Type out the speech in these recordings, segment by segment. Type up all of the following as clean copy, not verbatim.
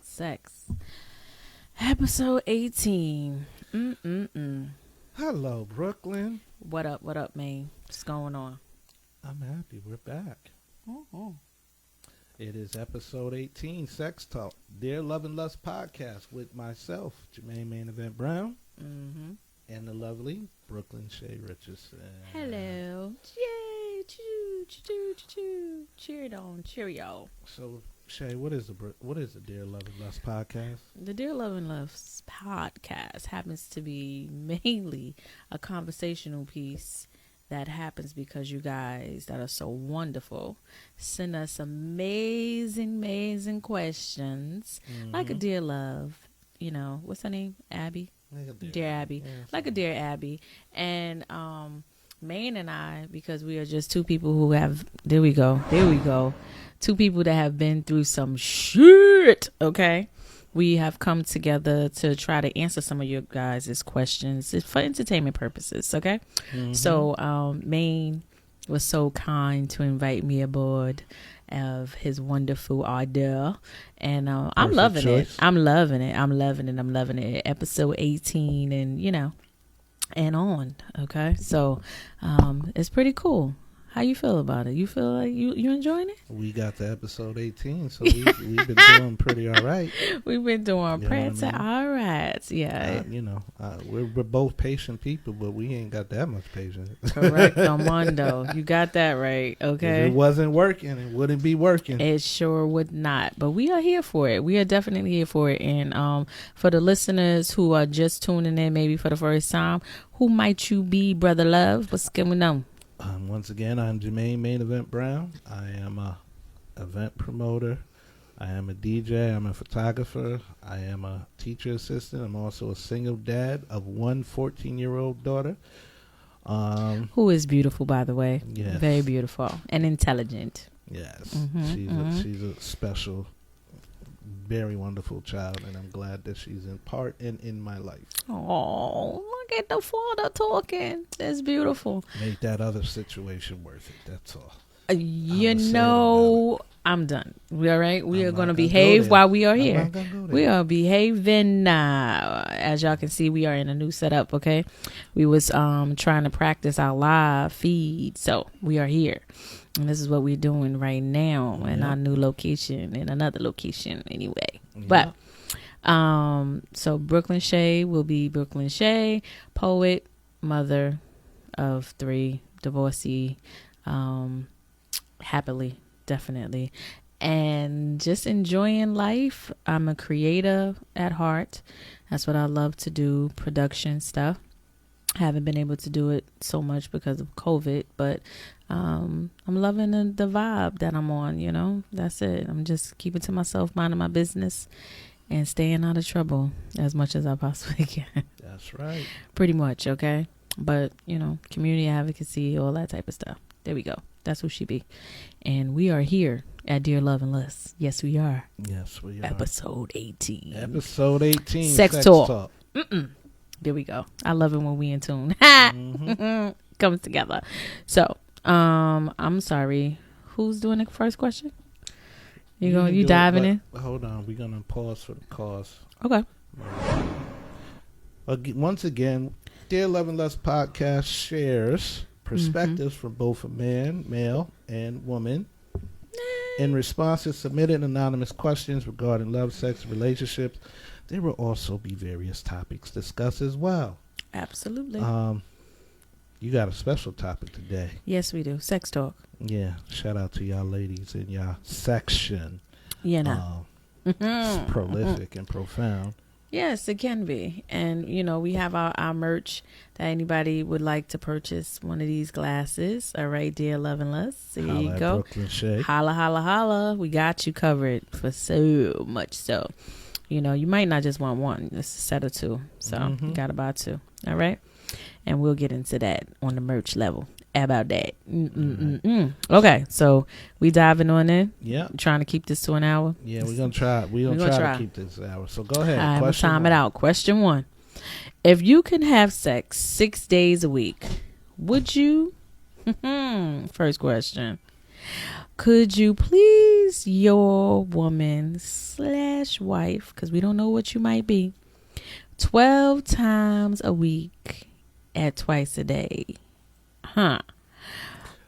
about sex. Episode 18. Hello, Bklyn. What up, Maine? What's going on? I'm happy we're back. Oh. It is episode 18, Sex Talk, Dear Love and Lust podcast with myself, Jumaine Maine Event Brown, and the lovely Bklyn Shay Richardson. Hello. Yay. Choo. Cheerio. So, Shay, what is the Dear Love and Lust podcast? The Dear Love and Lust podcast happens to be mainly a conversational piece that happens because you guys that are so wonderful send us amazing questions. Like a dear love, what's her name? Abby? Dear Abby. Yeah, like a dear Abby. And Maine and I, because we are just two people who have, there we go. Two people that have been through some shit, okay? We have come together to try to answer some of your guys' questions for entertainment purposes, okay? So Maine was so kind to invite me aboard of his wonderful idea, and I'm loving it. I'm loving it. Episode 18 and on, okay? So it's pretty cool. How you feel about it? You feel like you enjoying it? We got to episode 18, so we've been doing pretty all right. We've been doing pretty all right. Yeah. We're both patient people, but we ain't got that much patience. Correct, Armando. You got that right, okay? If it wasn't working, it wouldn't be working. It sure would not. But we are here for it. We are definitely here for it. And for the listeners who are just tuning in maybe for the first time, who might you be, Brother Love? What's going on? Once again, I'm Jumaine Maine Event Brown. I am a event promoter. I am a DJ. I'm a photographer. I am a teacher assistant. I'm also a single dad of one 14-year-old daughter. Who is beautiful, by the way. Yes. Very beautiful and intelligent. Yes. She's a special, very wonderful child, and I'm glad that she's in my life. Oh, look at the father talking. That's beautiful. Make that other situation worth it. That's all. I'm done. We all right? We are going to behave while we are here. We are behaving now. As y'all can see, we are in a new setup, okay? We was trying to practice our live feed, so we are here. And this is what we're doing right now in our new location, in another location anyway. Yeah. But so Bklyn Shay will be Bklyn Shay, poet, mother of 3, divorcee, happily, definitely, and just enjoying life. I'm a creator at heart. That's what I love to do, production stuff. Haven't been able to do it so much because of COVID, but I'm loving the vibe that I'm on, That's it. I'm just keeping to myself, minding my business, and staying out of trouble as much as I possibly can. That's right. Pretty much, okay? But, community advocacy, all that type of stuff. There we go. That's who she be. And we are here at Dear Love and Lust. Yes, we are. Yes, we are. Episode 18. Episode 18. Sex talk. There we go. I love it when we in tune. Comes together. So, I'm sorry. Who's doing the first question? You diving in? Hold on. We're going to pause for the cause. Okay. Once again, Dear Love and Lust podcast shares perspectives from both a male and woman. In response to submitted anonymous questions regarding love, sex, relationships, there will also be various topics discussed as well. Absolutely. You got a special topic today. Yes, we do. Sex talk. Yeah. Shout out to y'all ladies in y'all section. It's prolific and profound. Yes, it can be. And, we have our merch that anybody would like to purchase one of these glasses. All right, Dear Love and Lust. So here you go. Bklyn Shay. Holla, holla, holla. We got you covered for so much so. You might not just want one. It's a set of 2. So you got to buy 2. All right. And we'll get into that on the merch level. About that. Okay, so we diving on in. Yeah. Trying to keep this to an hour. Yeah, we're gonna try. We're gonna try to keep this an hour. So go ahead. All right, we'll time it out. Question 1: if you can have sex 6 days a week, would you? First question: could you please is your woman / wife, because we don't know what you might be, 12 times a week at twice a day?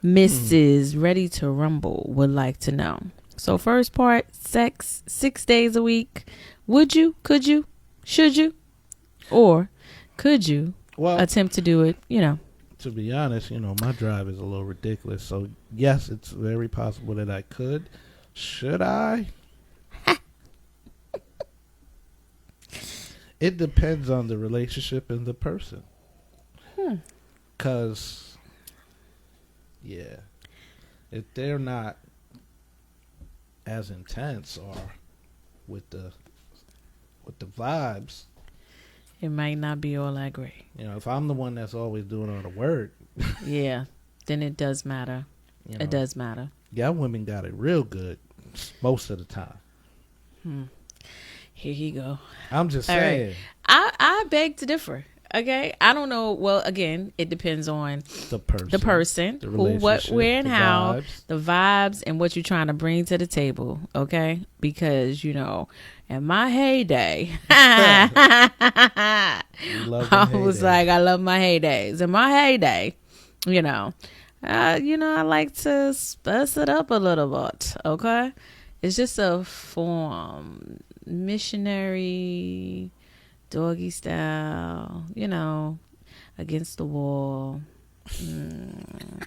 Mrs. Ready to Rumble would like to know. So first part, sex 6 days a week. Would you, could you, should you, or could you attempt to do it, To be honest, my drive is a little ridiculous. So yes, it's very possible that I could. Should I? It depends on the relationship and the person. Because, yeah, if they're not as intense or with the vibes, it might not be all that great. If I'm the one that's always doing all the work, yeah, then it does matter. It does matter. Yeah, women got it real good most of the time. Here you go. I'm just saying. Right. I beg to differ. Okay, I don't know. Well, again, it depends on the person, the who, what, where, and how, vibes. the vibes, and what you're trying to bring to the table. Okay, because in my heyday, I was like, I love my heydays. In my heyday, I like to spice it up a little bit. Okay, it's just a form, missionary. Doggy style, against the wall,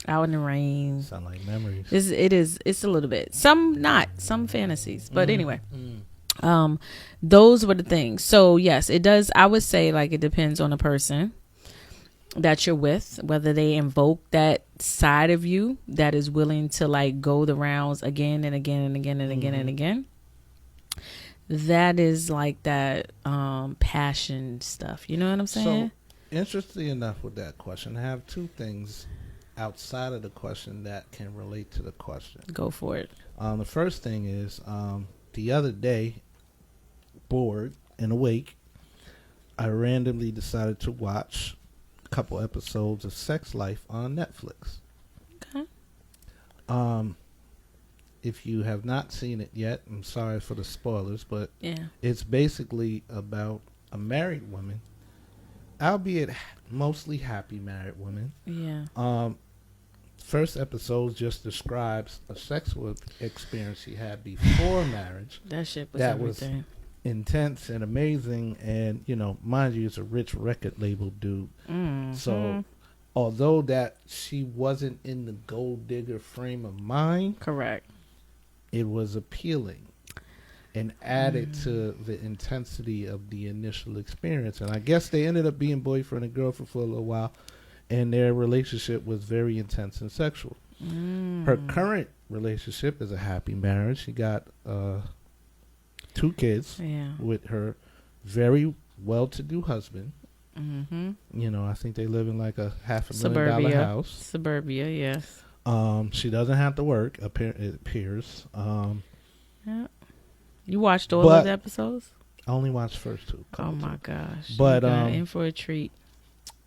out in the rain. Sound like memories. It's a little bit. Some not, some fantasies. But anyway, those were the things. So yes, it does. I would say it depends on the person that you're with, whether they invoke that side of you that is willing to go the rounds again and again and again and again and again. That is that passion stuff. You know what I'm saying? So, interestingly enough with that question, I have two things outside of the question that can relate to the question. Go for it. The first thing is the other day, bored and awake, I randomly decided to watch a couple episodes of Sex Life on Netflix. Okay. If you have not seen it yet, I'm sorry for the spoilers, but yeah, it's basically about a married woman, albeit mostly happy married woman. Yeah. First episode just describes a sexual experience she had before marriage. That shit was everything. Was intense and amazing, and mind you, it's a rich record label dude. Mm-hmm. So although that she wasn't in the gold digger frame of mind, correct, it was appealing and added to the intensity of the initial experience. And I guess they ended up being boyfriend and girlfriend for a little while, and their relationship was very intense and sexual. Her current relationship is a happy marriage. She got 2 kids with her very well-to-do husband. Mm-hmm. I think they live in a $500,000 house. Suburbia, yes. She doesn't have to work, it appears. Yeah. You watched all those episodes? I only watched the first 2. Oh my gosh. But you got in for a treat.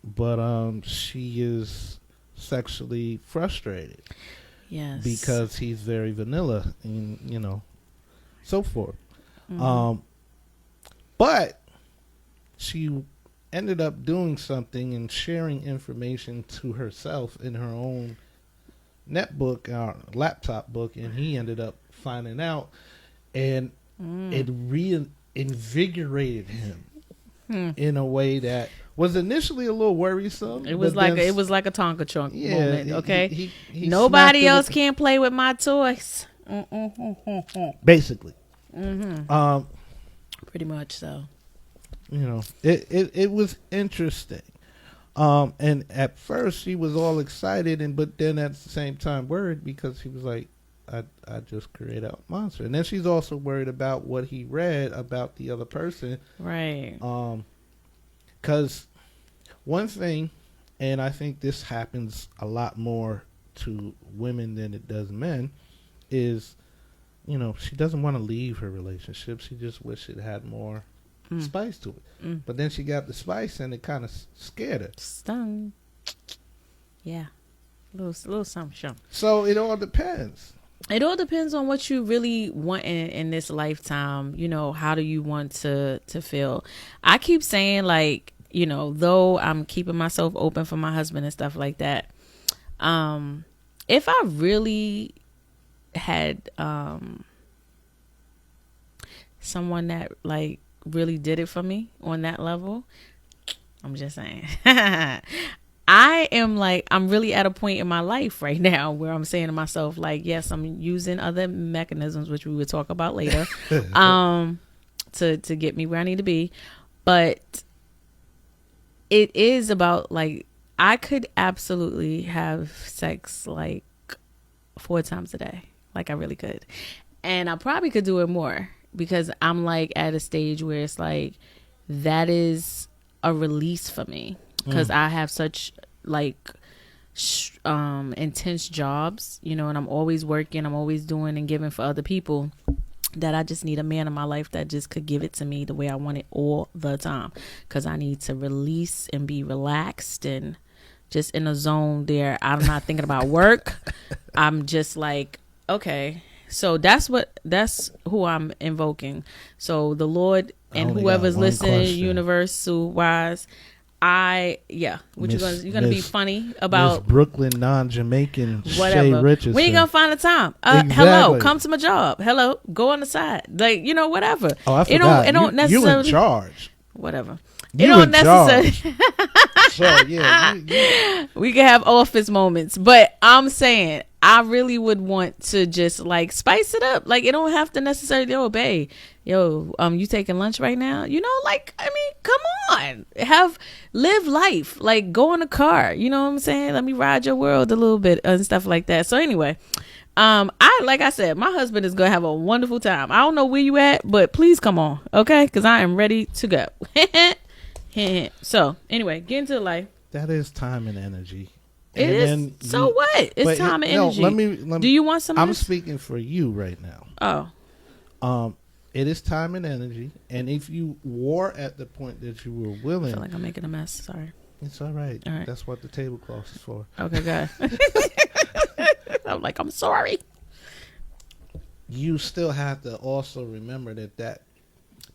But she is sexually frustrated. Yes. Because he's very vanilla and so forth. But she ended up doing something and sharing information to herself in her own netbook or laptop book, and he ended up finding out, and it reinvigorated him in a way that was initially a little worrisome. It was like a Tonka Trunk moment. Okay, he nobody else can play with my toys. Basically, pretty much so. It was interesting. And at first she was all excited, but then at the same time worried, because he was like, I just created a monster. And then she's also worried about what he read about the other person. Right. Because one thing, and I think this happens a lot more to women than it does men, is, she doesn't want to leave her relationship. She just wish it had more spice to it. But then she got the spice, and it kind of scared her. Stung. Yeah. Little something. So it all depends. It all depends on what you really want in this lifetime. You know, how do you want to feel? I keep saying, like, you know, though I'm keeping myself open for my husband and stuff like that. If I really had someone that like really did it for me on that level, I'm just saying. I'm really at a point in my life right now where I'm saying to myself, like, yes, I'm using other mechanisms, which we will talk about later, to get me where I need to be. But it is about, like, I could absolutely have sex like 4 times a day. Like, I really could. And I probably could do it more because I'm like at a stage where it's like, that is a release for me. Because I have such like intense jobs, you know, and I'm always working, I'm always doing and giving for other people, that I just need a man in my life that just could give it to me the way I want it all the time. Because I need to release and be relaxed and just in a zone there. I'm not thinking about work. I'm just like, okay. So that's who I'm invoking. So the Lord and whoever's listening, universal wise, what you're gonna be funny about Brooklyn non-Jamaican Shay Richardson. We ain't gonna find a time. Exactly. Hello, come to my job. Hello, go on the side. Like, you know, whatever. Oh, I forgot. It don't necessarily. You in charge. Whatever. You it don't in necessarily. So yeah, we can have office moments, but I'm saying I really would want to just like spice it up. Like, it don't have to necessarily obey. Yo, you taking lunch right now? You know, like, I mean, come on, live life. Like, go in a car. You know what I'm saying? Let me ride your world a little bit and stuff like that. So anyway, like I said, my husband is gonna have a wonderful time. I don't know where you at, but please come on, okay? Because I am ready to go. So anyway, get into life. That is time and energy. It is. So what? It's time and energy. Let me. Do you want some? I'm speaking for you right now. Oh. It is time and energy, and if you were at the point that you were willing, I feel like I'm making a mess. Sorry. It's all right. All right. That's what the tablecloth is for. Okay, good. I'm like, I'm sorry. You still have to also remember that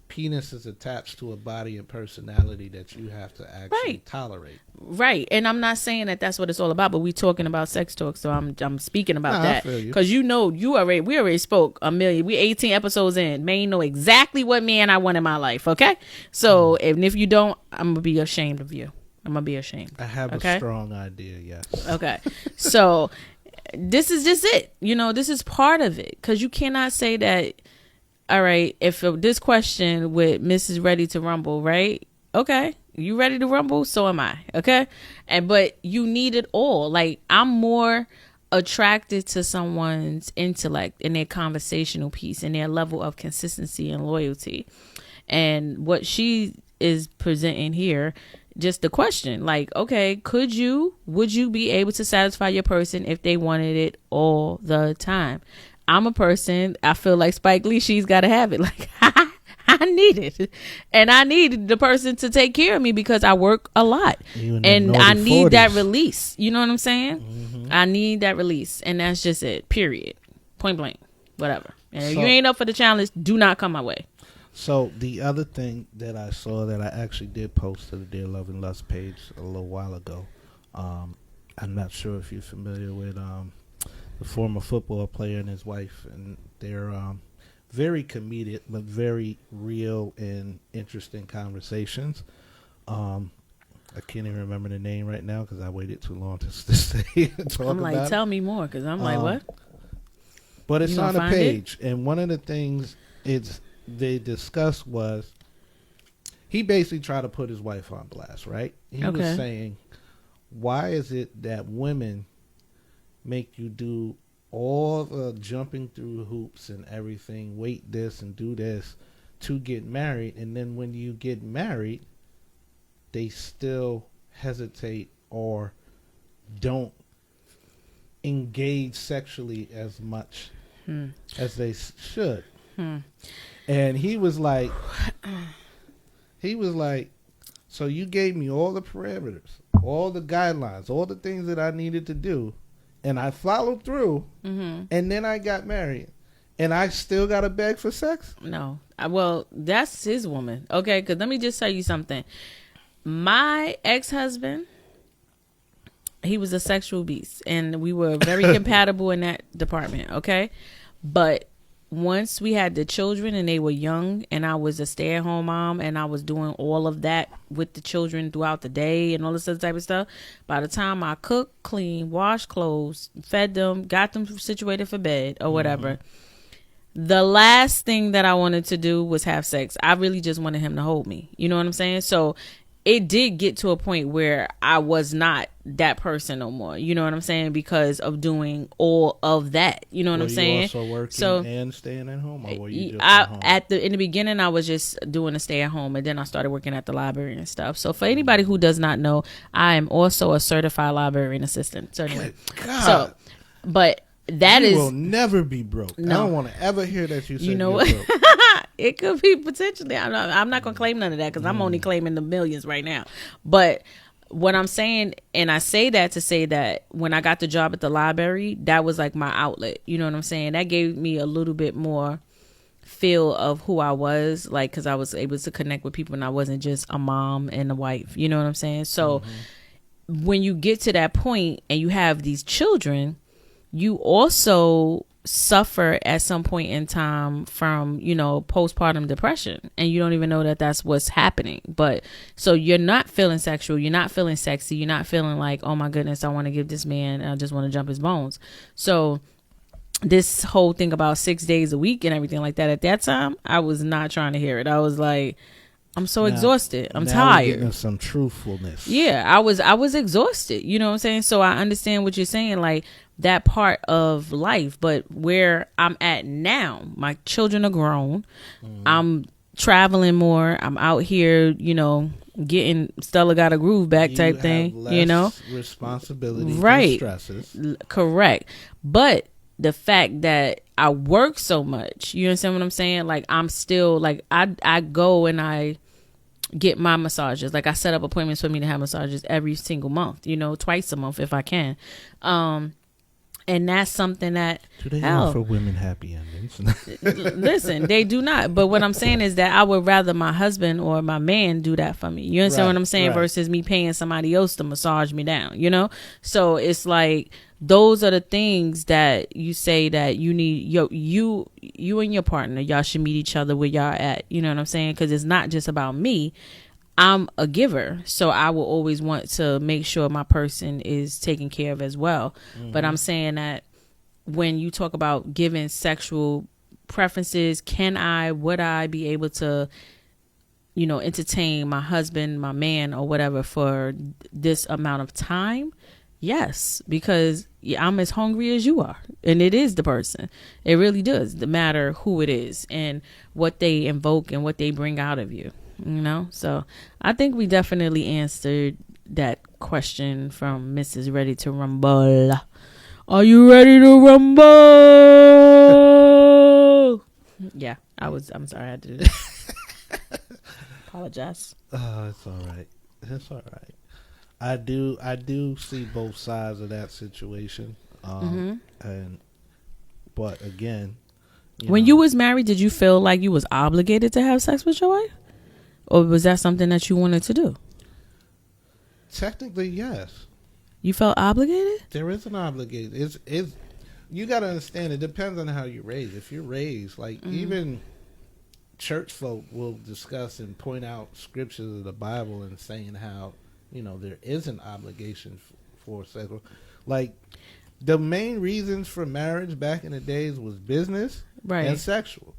penis is attached to a body and personality that you have to actually tolerate. Right. And I'm not saying that that's what it's all about, but we talking about sex talk, so I'm speaking about that. Because you know, we already spoke a million. We 18 episodes in. Maine know exactly what man I want in my life, okay? So, if you don't, I'm going to be ashamed of you. I'm going to be ashamed. I have a strong idea, yes. Okay. So, this is just it. You know, this is part of it. Because you cannot say that, all right, if this question with Mrs. Ready to Rumble, right? Okay, you ready to rumble? So am I. Okay, but you need it all. Like, I'm more attracted to someone's intellect and their conversational piece and their level of consistency and loyalty, and what she is presenting here. Just the question, like, okay, would you be able to satisfy your person if they wanted it all the time? I'm a person, I feel like Spike Lee, she's got to have it. Like, I need it. And I need the person to take care of me because I work a lot. And I need 40s. That release. You know what I'm saying? Mm-hmm. I need that release. And that's just it. Period. Point blank. Whatever. And if you ain't up for the challenge, do not come my way. So the other thing that I saw that I actually did post to the Dear Love and Lust page a little while ago. I'm not sure if you're familiar with the former football player and his wife, and they're very comedic but very real and interesting conversations. I can't even remember the name right now because I waited too long to stay and talk I'm like, about tell me more, because I'm like, what? But it's on the page, and one of the things they discussed was he basically tried to put his wife on blast, right? He was saying, why is it that women make you do all the jumping through hoops and everything, wait this and do this to get married, and then when you get married, they still hesitate or don't engage sexually as much as they should. And he was like, so you gave me all the parameters, all the guidelines, all the things that I needed to do, and I followed through, Mm-hmm. and then I got married, and I still got to beg for sex? No. Well, that's his woman. Okay, because let me just tell you something. My ex-husband, he was a sexual beast, and we were very compatible in that department. Okay, but once we had the children and they were young, and I was a stay-at-home mom, and I was doing all of that with the children throughout the day and all this other type of stuff, by the time I cooked, cleaned, washed clothes, fed them, got them situated for bed or whatever, the last thing that I wanted to do was have sex. I really just wanted him to hold me. You know what I'm saying? So it did get to a point where I was not that person no more. You know what I'm saying? Because of doing all of that. You know what I'm saying? You also working and staying at home, or were you just I, at home? in the beginning, I was just doing a stay at home, and then I started working at the library and stuff. So for anybody who does not know, I am also a certified librarian assistant. So anyway, God. But that you is will never be broke. No. I don't want to ever hear that you said you know you're what? broke. It could be potentially. I'm not gonna claim none of that because I'm only claiming the millions right now. But what I'm saying, and I say that to say that when I got the job at the library, that was like my outlet. You know what I'm saying? That gave me a little bit more feel of who I was, like, because I was able to connect with people and I wasn't just a mom and a wife. You know what I'm saying? So when you get to that point and you have these children, you also suffer at some point in time from, postpartum depression, and you don't even know that that's what's happening. But so you're not feeling sexual, you're not feeling sexy, you're not feeling like, oh my goodness, I want to give this man, I just want to jump his bones. So this whole thing about 6 days a week and everything like that, at that time, I was not trying to hear it. I was like, I'm so exhausted. I'm tired. We're getting some truthfulness. Yeah, I was exhausted. You know what I'm saying? So I understand what you're saying, like that part of life. But where I'm at now, my children are grown. I'm traveling more. I'm out here, getting Stella got a groove back type thing. Responsibility, right? Stresses. Correct. But the fact that I work so much, you understand what I'm saying? Like I'm still like I go and I get my massages. Like I set up appointments for me to have massages every single month, twice a month if I can. And that's something that do they offer women happy endings? Listen, they do not. But what I'm saying is that I would rather my husband or my man do that for me. You understand what I'm saying? Right. Versus me paying somebody else to massage me down, So it's like those are the things that you say that you need. You and your partner, y'all should meet each other where y'all at. You know what I'm saying? Because it's not just about me. I'm a giver, so I will always want to make sure my person is taken care of as well. But I'm saying that when you talk about giving sexual preferences, would I be able to, entertain my husband, my man, or whatever for this amount of time? Yes, because I'm as hungry as you are, and it is the person. It really does matter who it is and what they invoke and what they bring out of you. So I think we definitely answered that question from Mrs. Ready to Rumble. Are you ready to rumble? Yeah, I'm sorry I had to do that. Apologize. Oh, it's all right. It's all right. I do see both sides of that situation. But again, when you was married, did you feel like you was obligated to have sex with your wife? Or was that something that you wanted to do? Technically, yes. You felt obligated? There is an obligation. It's you got to understand, it depends on how you're raised. If you're raised, like even church folk will discuss and point out scriptures of the Bible and saying how, there is an obligation for sexual. Like, the main reasons for marriage back in the days was business and sexual.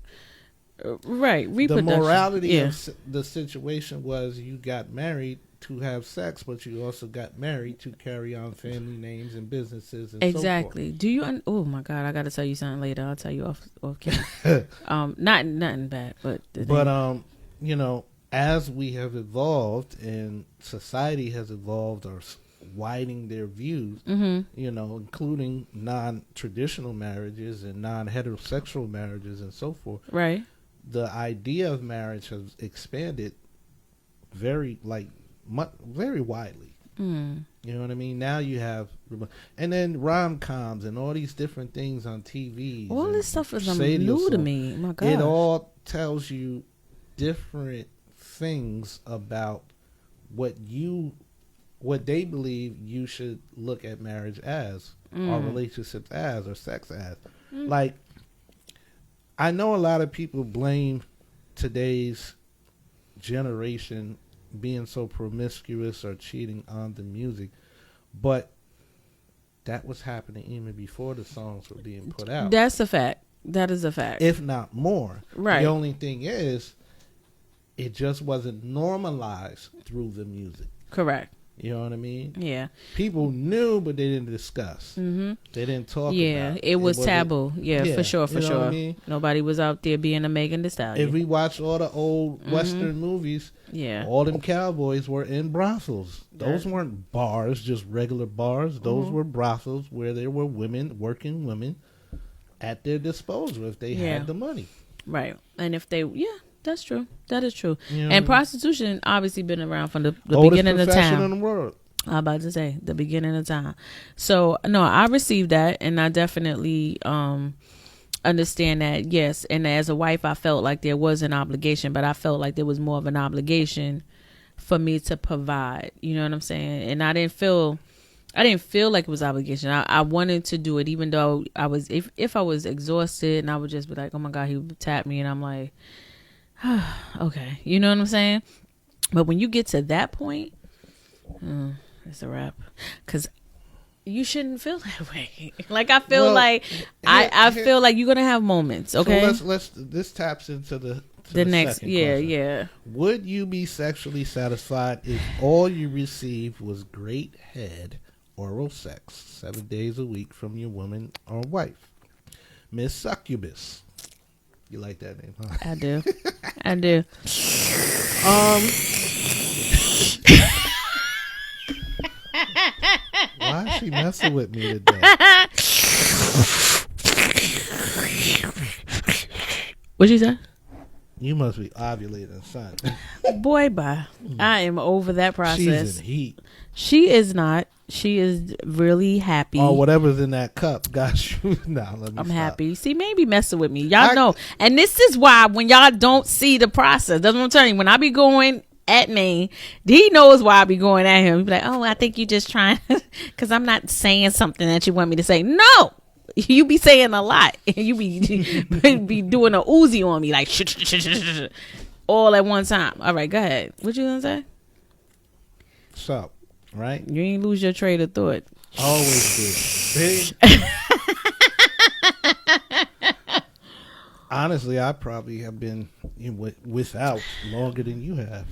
Right. The morality of the situation was you got married to have sex, but you also got married to carry on family names and businesses and exactly. so forth. Do you? Oh my God! I got to tell you something later. I'll tell you off camera. Nothing bad, but as we have evolved and society has evolved or widening their views, including non-traditional marriages and non-heterosexual marriages and so forth. Right. The idea of marriage has expanded very widely. Mm. You know what I mean? Now you have, and then rom-coms and all these different things on TV. All this stuff is new to me. My God. It all tells you different things about what they believe you should look at marriage as, or relationships as, or sex as. Like, I know a lot of people blame today's generation being so promiscuous or cheating on the music, but that was happening even before the songs were being put out. That's a fact. That is a fact. If not more. Right. The only thing is, it just wasn't normalized through the music. Correct. You know what I mean? Yeah. People knew, but they didn't discuss. Mm-hmm. They didn't talk about it. Yeah, it was taboo. Yeah, for sure, for sure. What I mean? Nobody was out there being a Megan Thee Stallion. If we watch all the old Western movies, all them cowboys were in brothels. Those weren't bars, just regular bars. Those were brothels where there were women, working women, at their disposal if they had the money. Right. And if they, that's true. That is true. You know, and prostitution obviously been around from the oldest beginning of time. in the world. I'm about to say the beginning of time. So no, I received that, and I definitely understand that. Yes, and as a wife, I felt like there was an obligation, but I felt like there was more of an obligation for me to provide. You know what I'm saying? And I didn't feel like it was obligation. I wanted to do it, even though I was if I was exhausted, and I would just be like, oh my God, he would tap me, and I'm like, okay, you know what I'm saying? But when you get to that point, it's a wrap, because you shouldn't feel that way. Like I feel I feel like you're gonna have moments. Okay, so this taps into the next. Yeah. Would you be sexually satisfied if all you received was great head, oral sex, 7 days a week from your woman or wife? Miss Succubus. You like that name, huh? I do. I do. Why is she messing with me today? What'd you say? You must be ovulating, son. Boy, bye. I am over that process. She's in heat. She is not. She is really happy. Or whatever's in that cup got you. Nah, let me I'm stop. happy. See, maybe messing with me. Y'all know. And this is why when y'all don't see the process, that's what I'm telling you. When I be going at Maine, he knows why I be going at him. He be like, oh, I think you just trying, because I'm not saying something that you want me to say. No. You be saying a lot. And you be doing a Uzi on me, like, all at one time. All right, go ahead. What you gonna say? So, right? You ain't lose your train of thought. Always do. Honestly, I probably have been without longer than you have.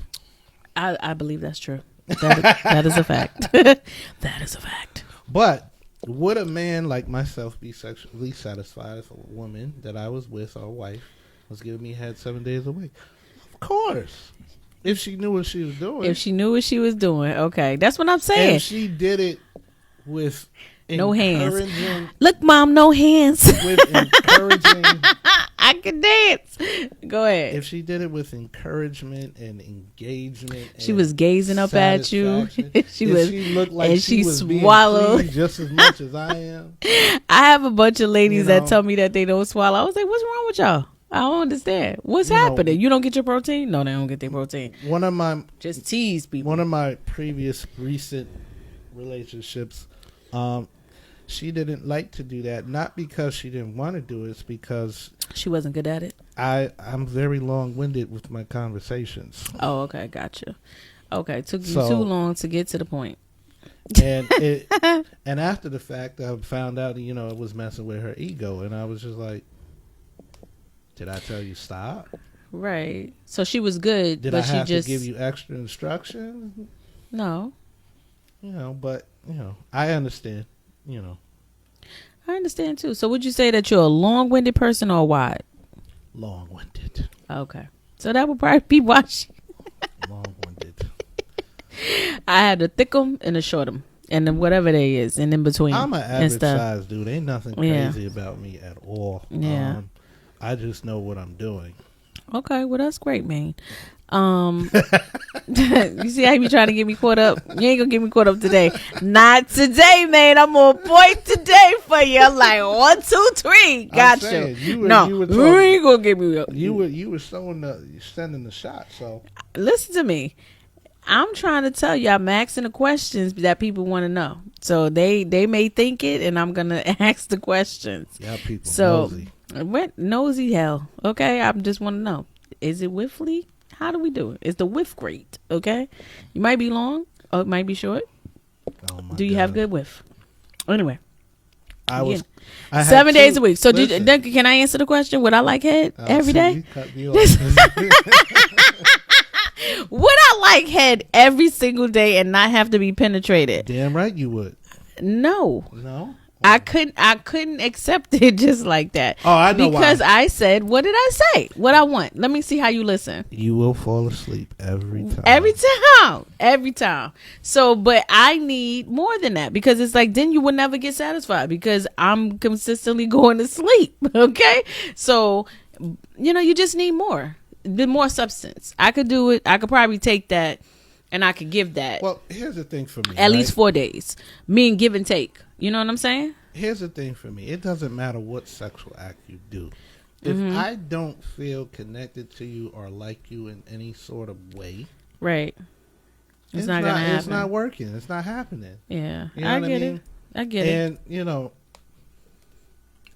I believe that's true. That is a fact. That is a fact. But would a man like myself be sexually satisfied if a woman that I was with, or wife, was giving me head 7 days a week? Of course. If she knew what she was doing. If she knew what she was doing. Okay. That's what I'm saying. If she did it with no hands. Look, Mom, no hands. With encouraging. I can dance. Go ahead. If she did it with encouragement and engagement, she was gazing up at you. She looked like and she was swallowed being just as much as I am. I have a bunch of ladies that tell me that they don't swallow. I was like, what's wrong with y'all? I don't understand. What's happening? You don't get your protein? No, they don't get their protein. Just tease people. One of my recent relationships, she didn't like to do that. Not because she didn't want to do it. It's because she wasn't good at it. I'm very long-winded with my conversations. Oh, okay, gotcha. Okay, took you too long to get to the point. And and after the fact, I found out it was messing with her ego, and I was just like, did I tell you stop? Right. So she was good. Did but I have to give you extra instruction? No. But I understand. I understand too. So would you say that you're a long-winded person or wide? Long-winded. Okay. So that would probably be why she... Long-winded. I had a thick 'em and a short 'em. And then whatever they is. And in between. I'm an average size dude. Ain't nothing crazy about me at all. Yeah. I just know what I'm doing. Okay, well that's great, man. You see how you be trying to get me caught up? You ain't gonna get me caught up today. Not today, man. I'm on point today for you. I'm like 1, 2, 3. Gotcha. You ain't gonna get me up. You were sending the shot. So listen to me. I'm trying to tell you, I'm asking the questions that people want to know. So they may think it, and I'm gonna ask the questions. Yeah, people. So nosy. What nosy hell? Okay, I just want to know: is it whiffly? How do we do it? Is the whiff great? Okay, you might be long, or it might be short. Oh my do you God. have good whiff? Anyway, I 7 days a week. So can I answer the question? Would I like head every day? You cut me off. Would I like head every single day and not have to be penetrated? Damn right you would. No. I couldn't accept it just like that. Oh, I know because why. I said, what did I say? What I want. Let me see how you listen. You will fall asleep every time. Every time. So, but I need more than that, because it's like, then you will never get satisfied because I'm consistently going to sleep. Okay. So, you just need more. The more substance. I could do it. I could probably take that and I could give that. Well, here's the thing for me. At least 4 days. Me give and take. You know what I'm saying? Here's the thing for me. It doesn't matter what sexual act you do. If I don't feel connected to you or like you in any sort of way, right? It's not gonna happen. It's not working. It's not happening. Yeah, you know I get it. I get it. And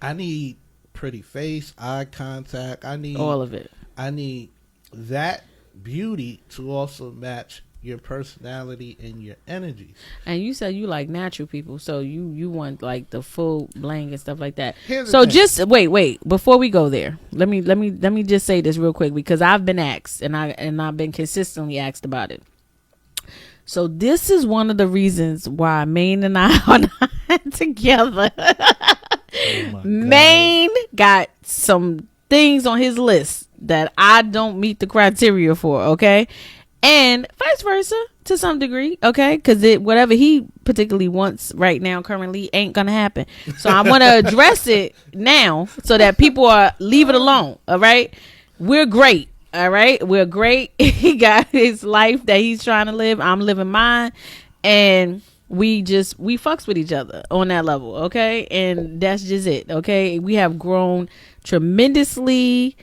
I need pretty face, eye contact. I need all of it. I need that beauty to also match your personality and your energy. And you said you like natural people, so you want like the full bling and stuff like that. So just wait before we go there. Let me just say this real quick, because I've been asked and I've been consistently asked about it. So this is one of the reasons why Maine and I are not together. Oh Maine got some things on his list that I don't meet the criteria for, okay? And vice versa to some degree, okay? Because whatever he particularly wants right now, currently, ain't gonna happen. So I want to address it now so that people leave it alone, all right? We're great, all right? We're great. He got his life that he's trying to live. I'm living mine, and we fucks with each other on that level, okay? And that's just it, okay? We have grown tremendously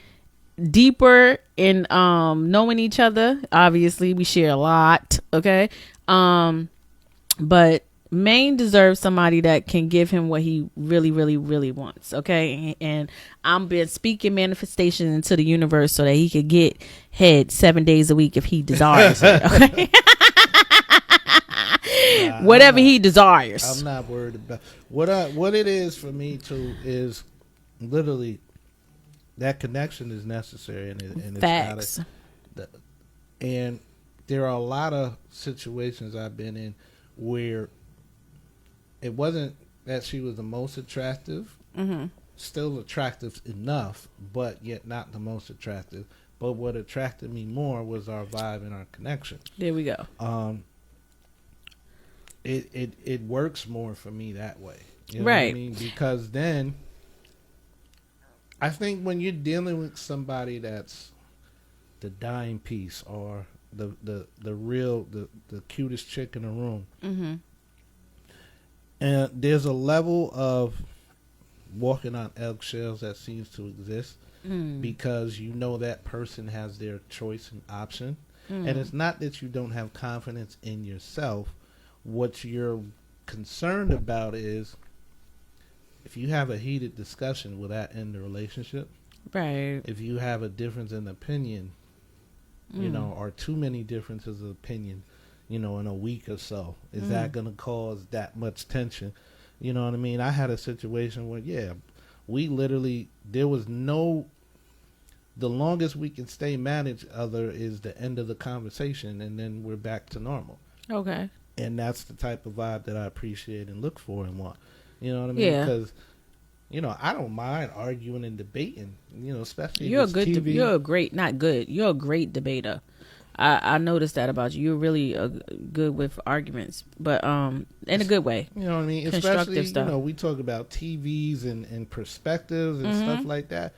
deeper in knowing each other. Obviously we share a lot, okay? But Maine deserves somebody that can give him what he really, really, really wants, okay? And I'm been speaking manifestation into the universe so that he could get head 7 days a week if he desires it, okay? Whatever he desires. I'm not worried about what it is for me too. Is literally that connection is necessary, and it's facts. And there are a lot of situations I've been in where it wasn't that she was the most attractive, still attractive enough, but yet not the most attractive. But what attracted me more was our vibe and our connection. There we go. It works more for me that way. You know right. what I mean? Because then I think when you're dealing with somebody that's the dime piece or the cutest chick in the room, and there's a level of walking on eggshells that seems to exist because you know that person has their choice and option, and it's not that you don't have confidence in yourself. What you're concerned about is if you have a heated discussion, will that end the relationship? Right. If you have a difference in opinion, or too many differences of opinion, in a week or so, is that going to cause that much tension? You know what I mean? I had a situation where, we literally, there was no, the longest we can stay mad at each other is the end of the conversation, and then we're back to normal. Okay. And that's the type of vibe that I appreciate and look for and want. You know what I mean? Yeah. Because, I don't mind arguing and debating, especially you're TV. You're a great, not good, you're a great debater. I noticed that about you. You're really good with arguments, but in a good way. You know what I mean? Constructive Especially, stuff. We talk about TVs and perspectives and stuff like that.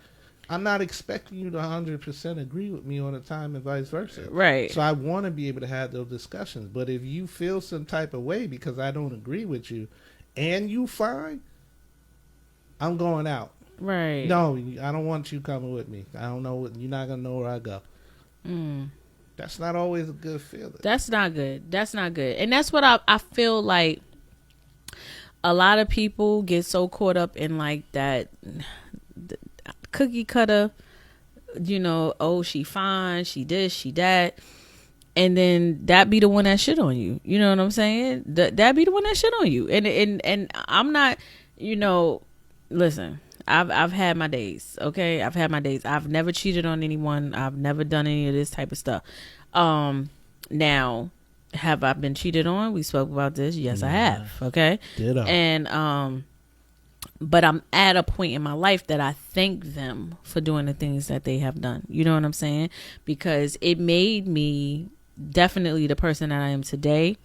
I'm not expecting you to 100% agree with me all the time and vice versa. Right. So I want to be able to have those discussions. But if you feel some type of way because I don't agree with you and you fine, I'm going out. Right. No, I don't want you coming with me. I don't know. You're not going to know where I go. That's not always a good feeling. That's not good. That's not good. And that's what I feel like a lot of people get so caught up in, like, that cookie cutter, you know, oh, she fine, she this, she that. And then that be the one that shit on you. You know what I'm saying? That be the one that shit on you. And I'm not, you know, listen, I've had my days, okay? I've had my days. I've never cheated on anyone. I've never done any of this type of stuff. Now, have I been cheated on? We spoke about this. Yes, I have, okay? Ditto. And, but I'm at a point in my life that I thank them for doing the things that they have done. You know what I'm saying? Because it made me definitely the person that I am today,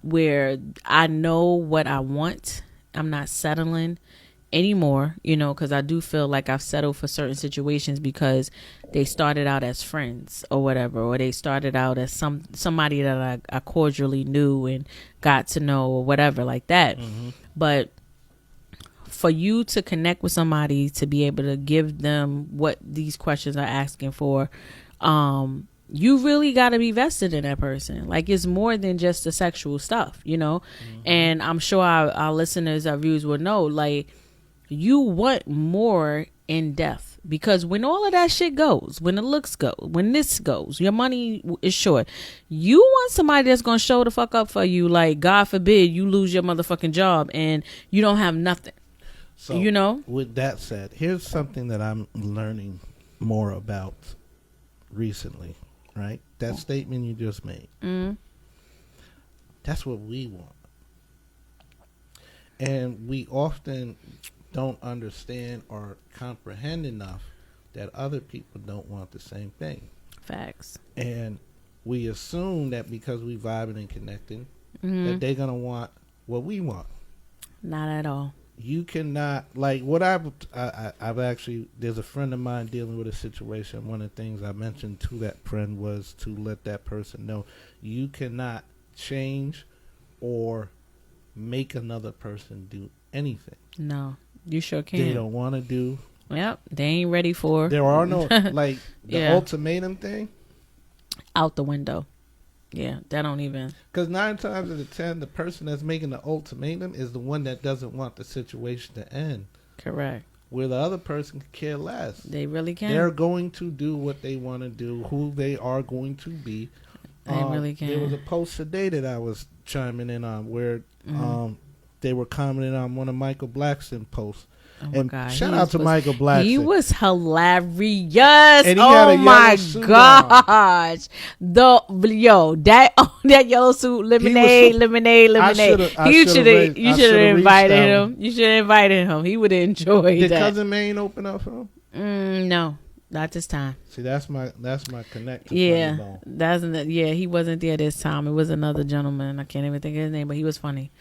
where I know what I want. I'm not settling anymore, you know, because I do feel like I've settled for certain situations because they started out as friends or whatever, or they started out as somebody that I cordially knew and got to know or whatever like that. But for you to connect with somebody, to be able to give them what these questions are asking for, you really got to be vested in that person. Like, it's more than just the sexual stuff, you know. And I'm sure our listeners, our viewers will know, like, you want more in depth, because when all of that shit goes, when the looks go, when this goes, your money is short, you want somebody that's gonna show the fuck up for you. Like, God forbid you lose your motherfucking job and you don't have nothing. So, you know, with that said, here's something that I'm learning more about recently, right? That statement you just made. That's what we want. And we often don't understand or comprehend enough that other people don't want the same thing. Facts. And we assume that because we vibing and connecting, that they're going to want what we want. Not at all. You cannot, like, what I've actually, there's a friend of mine dealing with a situation. One of the things I mentioned to that friend was to let that person know you cannot change or make another person do anything. No, you sure can't. They don't want to do. Yep, they ain't ready for. There are no, like, the ultimatum thing. Out the window. Yeah, that don't even. Because 9 times out of 10, the person that's making the ultimatum is the one that doesn't want the situation to end. Correct. Where the other person can care less. They really can. They're going to do what they want to do, who they are going to be. They really can. There was a post today that I was chiming in on where they were commenting on one of Michael Blackson's posts. Oh my God. Shout out to Michael Blackson. He was hilarious. And he had a my suit gosh. That yellow suit, lemonade. You should have invited him. You should have invited him. He would have enjoyed Did that. Cousin Maine open up for him? No. Not this time. See, that's my connect. Yeah, he wasn't there this time. It was another gentleman. I can't even think of his name, but he was funny.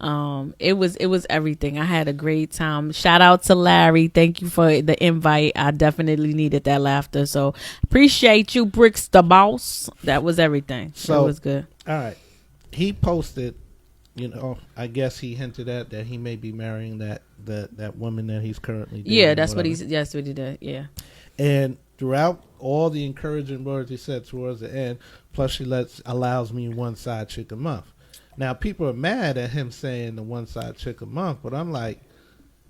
It was everything. I had a great time. Shout out to Larry. Thank you for the invite. I definitely needed that laughter. So appreciate you, Bricks the boss. That was everything. So it was good. All right, he posted. You know, I guess he hinted at that he may be marrying that woman that he's currently dating. Yeah, that's what he did. Yeah. And throughout all the encouraging words he said towards the end, plus she allows me one side chick a month. Now, people are mad at him saying the one side chick a month, but I'm like,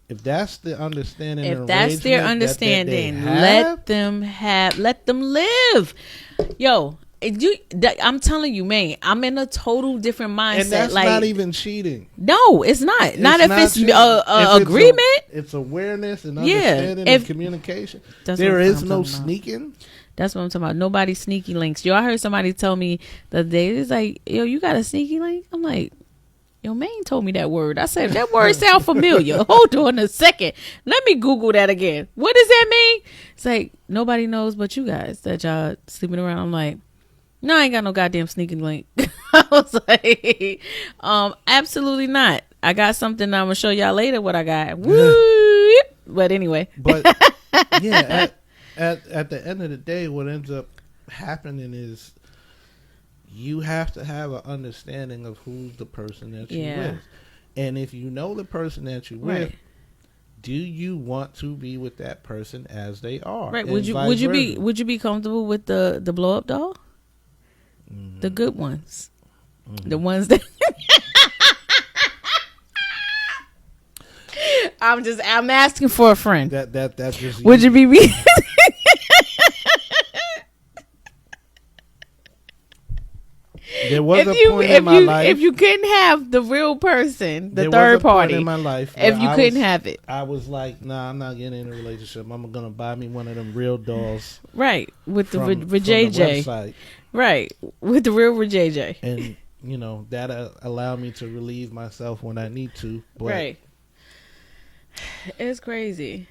if that's the understanding, if that's their understanding, let them live. Yo, I'm telling you, man, I'm in a total different mindset. And that's not even cheating. No, it's not. Not if it's agreement. It's awareness and understanding and communication. There is no sneaking. That's what I'm talking about. Nobody sneaky links. Yo, I heard somebody tell me the other day, it's like, yo, you got a sneaky link? I'm like, yo, Maine told me that word. I said, that word sound familiar. Hold on a second. Let me Google that again. What does that mean? It's like, nobody knows but you guys that y'all sleeping around. I'm like, no, I ain't got no goddamn sneaking link. I was like, absolutely not. I got something I'm going to show y'all later what I got. Woo! But anyway. But, yeah, at the end of the day, what ends up happening is you have to have an understanding of who's the person that you're with. And if you know the person that you're with, do you want to be with that person as they are? Right. Would you be comfortable with the blow up doll? The good ones. The ones that I'm asking for a friend. That's just would you be There was a point in my life. If you couldn't have the real person, the there third was a party point in my life if you couldn't have it. I was like, nah, I'm not getting in a relationship. I'm gonna buy me one of them real dolls. Right. With from the the JJ. website. Right. With the real JJ. And that allowed me to relieve myself when I need to. But right. It's crazy.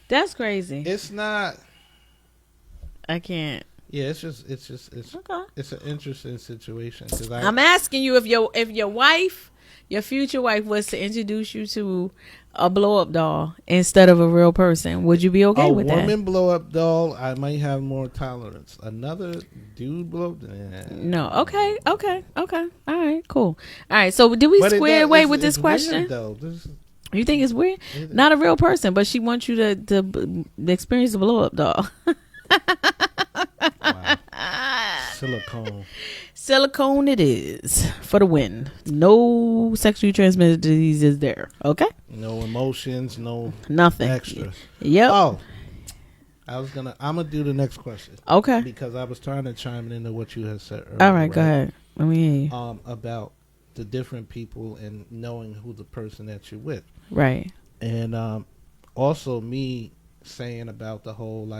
That's crazy. It's not. I can't. Yeah, it's okay. It's an interesting situation. I'm asking you if your wife, your future wife, was to introduce you to a blow up doll instead of a real person, would you be okay with that? A woman blow up doll, I might have more tolerance. Another dude blow up, no. Okay. All right. Cool. All right. So did we square away with this question? You think it's weird? Not a real person, but she wants you to experience the blow up doll. Wow. Silicone it is for the win. No sexually transmitted diseases there. Okay. No emotions. No nothing extra. Yep. Oh, I'm gonna do the next question. Okay. Because I was trying to chime into what you had said earlier. All right, go ahead. Let me hear you. About the different people and knowing who the person that you're with. Right. And also me saying about the whole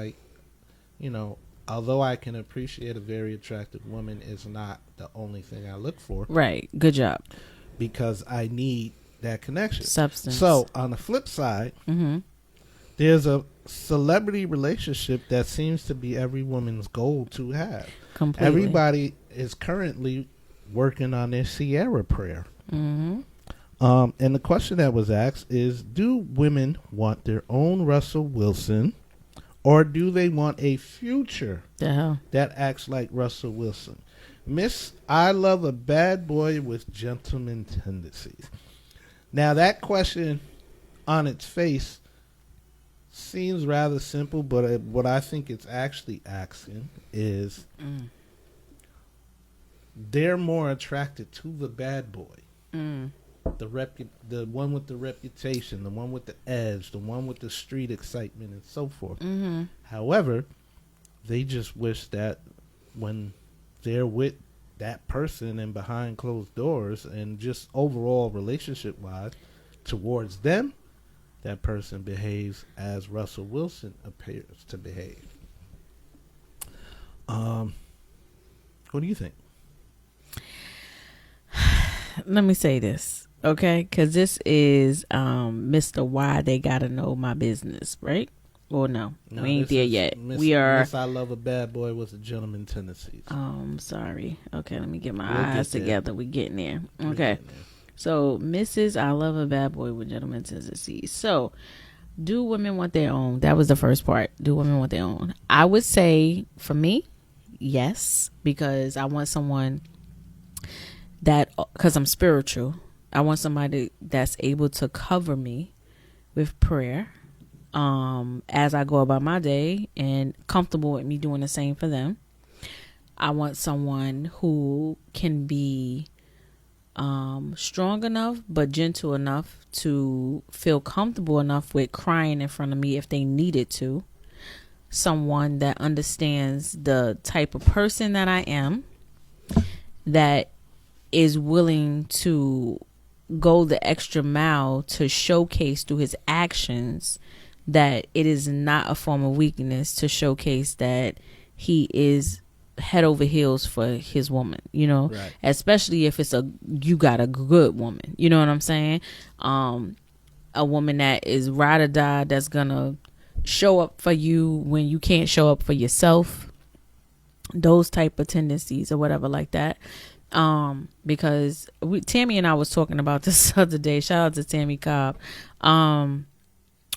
although I can appreciate a very attractive woman, is not the only thing I look for. Right. Good job. Because I need that connection. Substance. So on the flip side, there's a celebrity relationship that seems to be every woman's goal to have. Completely. Everybody is currently working on their H.E.R prayer. And the question that was asked is, do women want their own Russell Wilson, or do they want a future that acts like Russell Wilson? Miss, I love a bad boy with gentleman tendencies. Now, that question on its face seems rather simple, but what I think it's actually asking is they're more attracted to the bad boy. The one with the reputation, the one with the edge, the one with the street excitement and so forth. However, they just wish that when they're with that person and behind closed doors and just overall relationship wise towards them, that person behaves as Russell Wilson appears to behave. What do you think? Let me say this, okay? Because this is Mr. Why They Gotta Know My Business, right? Or no, we ain't there yet. We are. Miss, I love a bad boy with a gentleman tendencies. I'm sorry. Okay, let me get my eyes together. We getting there. Okay. So, Mrs. I love a bad boy with gentleman tendencies. So, do women want their own? That was the first part. Do women want their own? I would say, for me, yes, because I want someone because I'm spiritual, I want somebody that's able to cover me with prayer as I go about my day and comfortable with me doing the same for them. I want someone who can be strong enough but gentle enough to feel comfortable enough with crying in front of me if they needed to. Someone that understands the type of person that I am, that is willing to go the extra mile to showcase through his actions that it is not a form of weakness to showcase that he is head over heels for his woman, right. Especially if you got a good woman, you know what I'm saying? A woman that is ride or die, that's gonna show up for you when you can't show up for yourself, those type of tendencies or whatever like that. Because Tammy and I was talking about this other day, shout out to Tammy Cobb,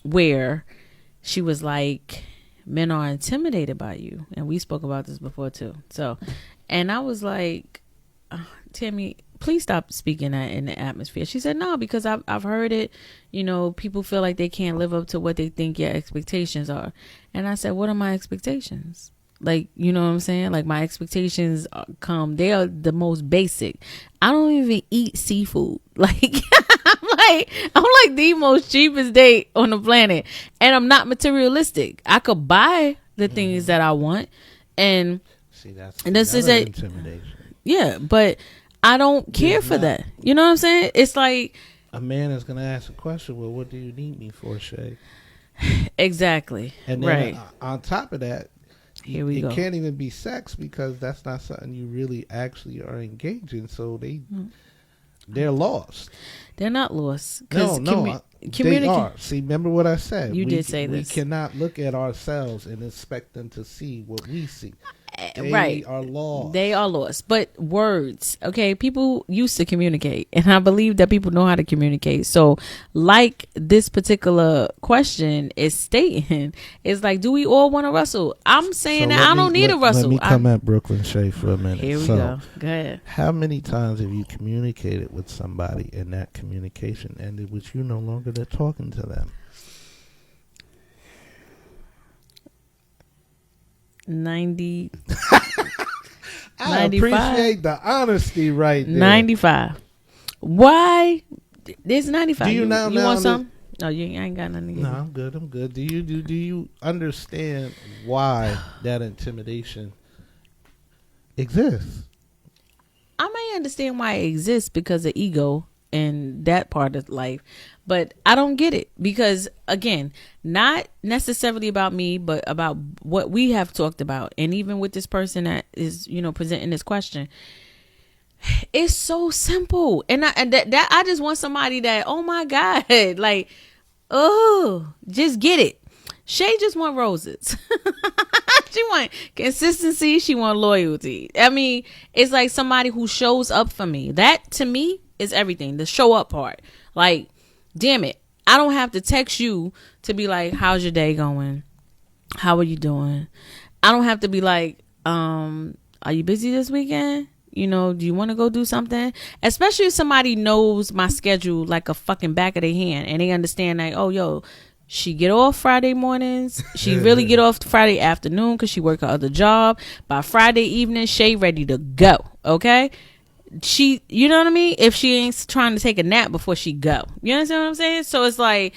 where she was like, men are intimidated by you, and we spoke about this before too. So, and I was like, Tammy, please stop speaking that in the atmosphere. She said, no, because I've heard it. You know, people feel like they can't live up to what they think your expectations are. And I said, what are my expectations? Like, you know what I'm saying? Like, my expectations they are the most basic. I don't even eat seafood. Like, I'm like the most cheapest date on the planet. And I'm not materialistic. I could buy the things that I want. And see, that's intimidation. Yeah, but I don't care for that. You know what I'm saying? It's like a man is going to ask a question. Well, what do you need me for, Shay? Exactly. And then on top of that, here we go. It can't even be sex because that's not something you really actually are engaged in. So they're lost. They're not lost. No, they are. See, remember what I said. You did say this. We cannot look at ourselves and expect them to see what we see. They are lost. They are lost. But words, okay, people used to communicate, and I believe that people know how to communicate. So, like this particular question is stating, it's like, do we all want to wrestle? I'm saying that I don't need a wrestle. Let me come at Bklyn Shay for a minute. Here we go. Go ahead. How many times have you communicated with somebody and that communication ended with you no longer talking to them? 90. I appreciate the honesty right there. 95. Why? There's 95. Do you want some? No, you ain't got nothing to give. No, I'm good. Do you understand why that intimidation exists? I may understand why it exists because of ego and that part of life, but I don't get it because, again, not necessarily about me, but about what we have talked about. And even with this person that is, presenting this question, it's so simple. And I just want somebody that, oh my God, like, oh, just get it. Shay just want roses. She want consistency. She want loyalty. I mean, it's like somebody who shows up for me. That to me is everything. The show up part. Like, damn it, I don't have to text you to be like, how's your day going? How are you doing? I don't have to be like, are you busy this weekend? Do you want to go do something? Especially if somebody knows my schedule like a fucking back of their hand and they understand like, oh, yo, she get off Friday mornings. She really get off Friday afternoon because she work her other job. By Friday evening, Shay ready to go. Okay? She, you know what I mean? If she ain't trying to take a nap before she go. You understand what I'm saying? So it's like,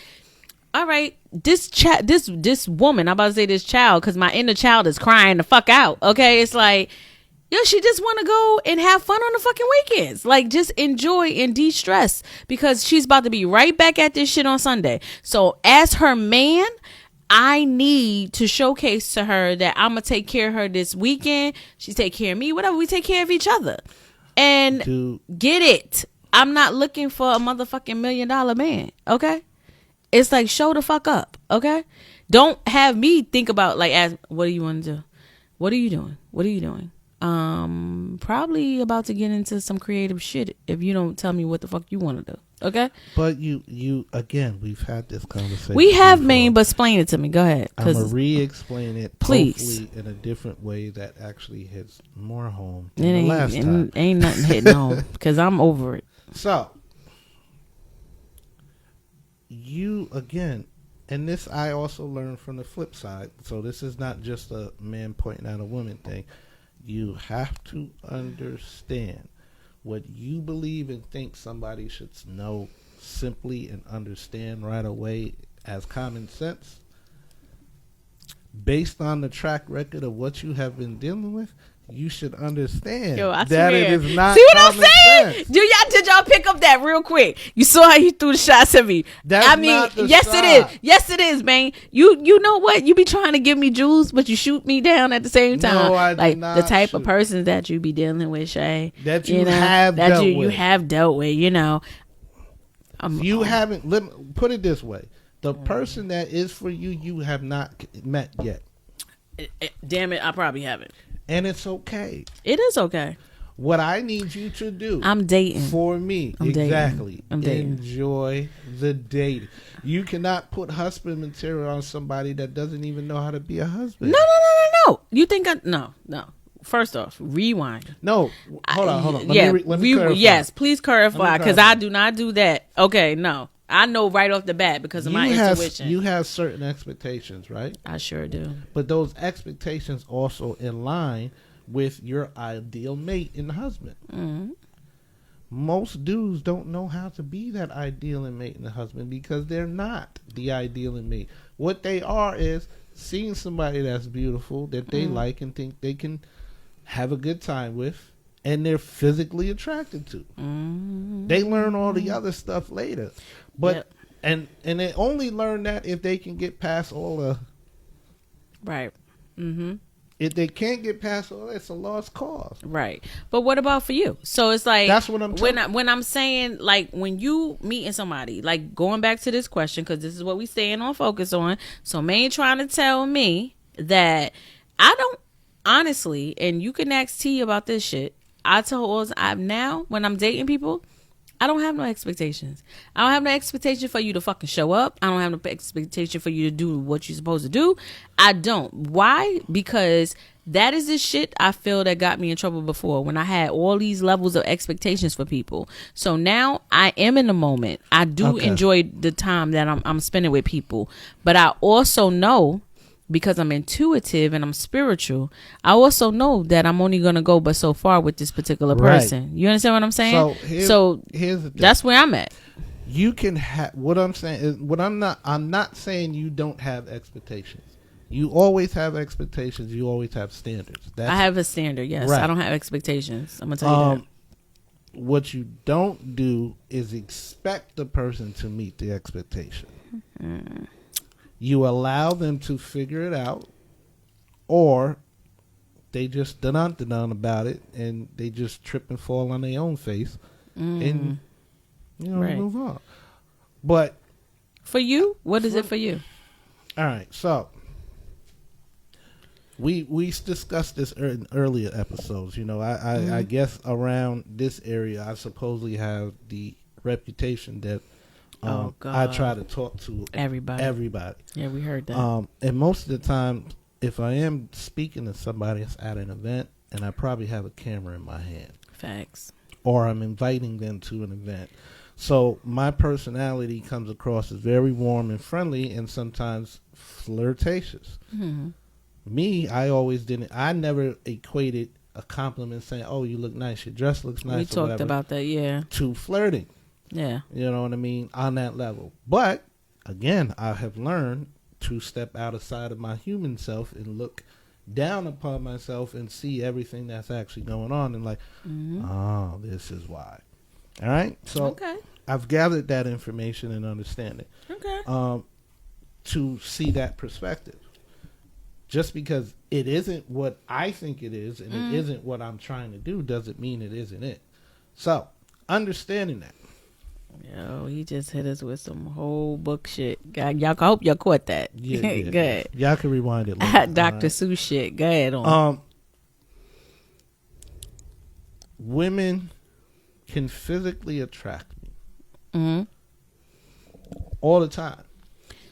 all right, this woman, I'm about to say this child because my inner child is crying the fuck out. Okay? It's like, yo, she just want to go and have fun on the fucking weekends. Like, just enjoy and de-stress because she's about to be right back at this shit on Sunday. So as her man, I need to showcase to her that I'm going to take care of her this weekend. She take care of me, whatever. We take care of each other. And get it. I'm not looking for a motherfucking $1 million man. Okay? It's like, show the fuck up. Okay? Don't have me think about, like, ask, what do you want to do? What are you doing? What are you doing? Probably about to get into some creative shit if you don't tell me what the fuck you want to do. Okay? But you again, we've had this conversation. We have, Maine, but explain it to me. Go ahead. I'm going to re-explain it, please, hopefully in a different way that actually hits more home than the last time. Ain't nothing hitting home because I'm over it. So, you, again, and this I also learned from the flip side. So this is not just a man pointing out a woman thing. You have to understand what you believe and think somebody should know simply and understand right away as common sense. Based on the track record of what you have been dealing with, you should understand that it is not. See what I'm saying? Sense. Did y'all pick up that real quick? You saw how he threw the shots at me. Yes, shot. It is. Yes, it is, man. You know what? You be trying to give me jewels, but you shoot me down at the same time. No, I like do not the type shoot. Of person that you be dealing with, Shay. That you have dealt with. You know. You haven't. Put it this way: the person that is for you, you have not met yet. Damn it! I probably haven't. And it's okay. It is okay. What I need you to do, I'm dating for me. I'm exactly. Dating. I'm dating. Enjoy the dating. You cannot put husband material on somebody that doesn't even know how to be a husband. No. You think no. First off, rewind. No, hold on. Let me clarify. Yes, please clarify, because I do not do that. Okay, no. I know right off the bat because of my intuition. You have certain expectations, right? I sure do. But those expectations also align with your ideal mate and husband. Mm-hmm. Most dudes don't know how to be that ideal mate and husband because they're not the ideal mate. What they are is seeing somebody that's beautiful that they like and think they can have a good time with, and they're physically attracted to. Mm-hmm. They learn all the other stuff later, but and they only learn that if they can get past all the right. Mm-hmm. If they can't get past all that, it's a lost cause. Right. But what about for you? So it's like, that's what I'm when I'm saying, like, when you meeting somebody, like, going back to this question, because this is what we staying on focus on. So Maine trying to tell me that I don't, honestly, and you can ask T about this shit. I told now when I'm dating people, I don't have no expectations. I don't have no expectation for you to fucking show up. I don't have no expectation for you to do what you're supposed to do. I don't. Why? Because that is the shit I feel that got me in trouble before, when I had all these levels of expectations for people. So now I am in the moment. I do enjoy the time that I'm spending with people. But I also know, because I'm intuitive and I'm spiritual, I also know that I'm only going to go but so far with this particular person. Right. You understand what I'm saying? So here's the thing. That's where I'm at. You can have, what I'm saying is, I'm not saying you don't have expectations. You always have expectations. You always have standards. I have a standard, yes. Right. I don't have expectations. I'm going to tell you that. What you don't do is expect the person to meet the expectation. Mm-hmm. You allow them to figure it out, or they just dun about it, and they just trip and fall on their own face, and move on. But for you, what is it for you? All right, so we discussed this in earlier episodes. I guess around this area, I supposedly have the reputation that. I try to talk to everybody. Yeah, we heard that. And most of the time, if I am speaking to somebody that's at an event, and I probably have a camera in my hand. Facts. Or I'm inviting them to an event. So my personality comes across as very warm and friendly, and sometimes flirtatious. Mm-hmm. Me, I never equated a compliment saying, "Oh, you look nice, your dress looks nice." We talked about that, yeah. To flirting. Yeah. You know what I mean? On that level. But, again, I have learned to step outside of my human self and look down upon myself and see everything that's actually going on and oh, this is why. All right? So, I've gathered that information and understanding. Okay. To see that perspective. Just because it isn't what I think it is and it isn't what I'm trying to do doesn't mean it isn't it. So, understanding that. Yo, he just hit us with some whole book shit. Y'all, I hope y'all caught that. Yeah. Go ahead. Y'all can rewind it later. Dr. Seuss shit. Go ahead on. Women can physically attract me all the time.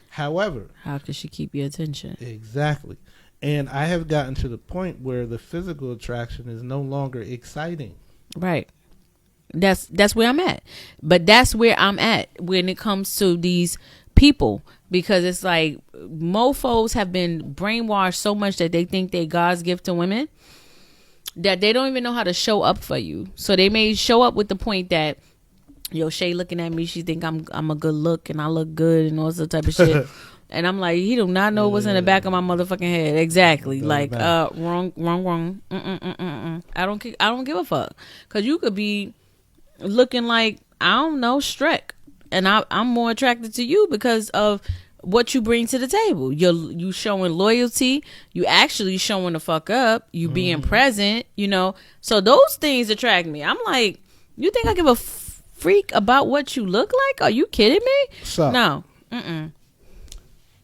However, how can she keep your attention? Exactly. And I have gotten to the point where the physical attraction is no longer exciting. Right. That's where I'm at. But that's where I'm at when it comes to these people, because it's like mofos have been brainwashed so much that they think they God's gift to women that they don't even know how to show up for you. So they may show up with the point that, yo, Shay looking at me, she think I'm a good look and I look good and all that type of shit. And I'm like, he do not know what's in the back of my motherfucking head. Exactly. Like, wrong. I don't give a fuck. Cause you could be looking like, I don't know, Shrek, and I'm more attracted to you because of what you bring to the table. You showing loyalty, you actually showing the fuck up, you being present, so those things attract me. I'm like, you think I give a freak about what you look like? Are you kidding me? So no.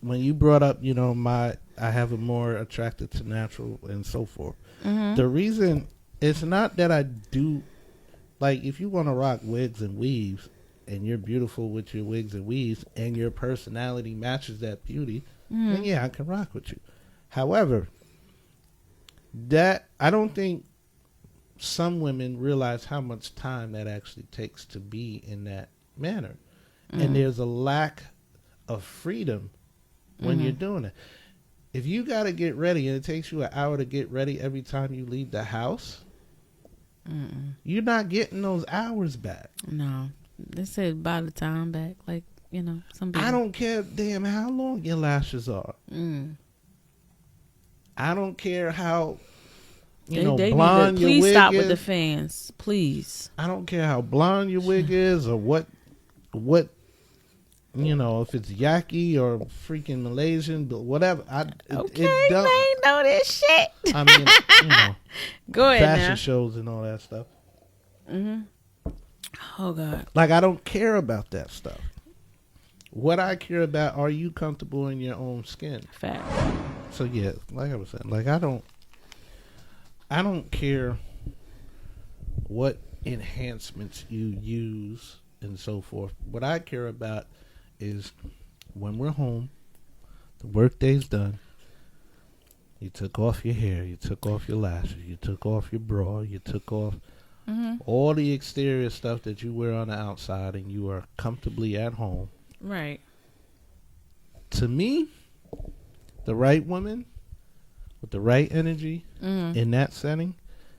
When you brought up, I have a more attracted to natural and so forth. The reason it's not that I do. Like, if you want to rock wigs and weaves, and you're beautiful with your wigs and weaves, and your personality matches that beauty, then yeah, I can rock with you. However, that I don't think some women realize how much time that actually takes to be in that manner. And there's a lack of freedom when you're doing it. If you got to get ready and it takes you an hour to get ready every time you leave the house, you're not getting those hours back. No. They said by the time back, like, you know, some people. I don't care damn how long your lashes are. I don't care how, they blonde your wig is. Please stop with the fans. Please. I don't care how blonde your wig is or what, if it's Yaki or freaking Malaysian, but whatever. It don't know this shit. I mean, go ahead fashion now. shows and all that stuff. Oh, God. Like, I don't care about that stuff. What I care about, are you comfortable in your own skin? Fact. So, yeah, like I was saying, like, I don't care what enhancements you use and so forth. What I care about is when we're home, the work day's done, you took off your hair, you took off your lashes, you took off your bra, you took off all the exterior stuff that you wear on the outside, and you are comfortably at home. Right. To me, the right woman with the right energy in that setting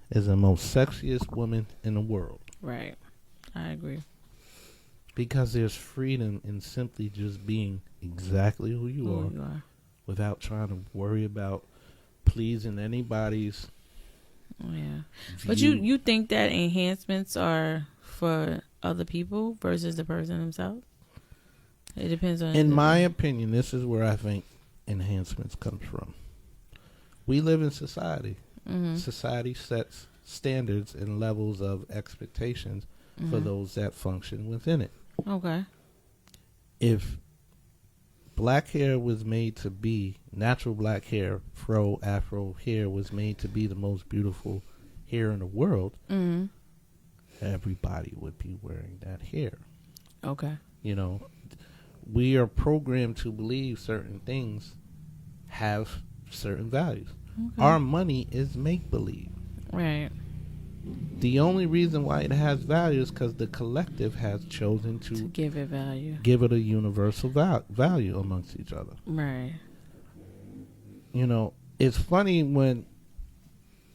is the most sexiest woman in the world. Right. I agree. Because there's freedom in simply just being exactly who you are without trying to worry about pleasing anybody's view. But you think that enhancements are for other people versus the person himself? It depends on. In my opinion, this is where I think enhancements comes from. We live in society. Society sets standards and levels of expectations for those that function within it. Okay. If black hair was made to be, natural black hair, fro, afro hair was made to be the most beautiful hair in the world, everybody would be wearing that hair. Okay. We are programmed to believe certain things have certain values. Okay. Our money is make-believe. Right. The only reason why it has value is because the collective has chosen to give it value. Give it a universal value amongst each other. Right. It's funny when,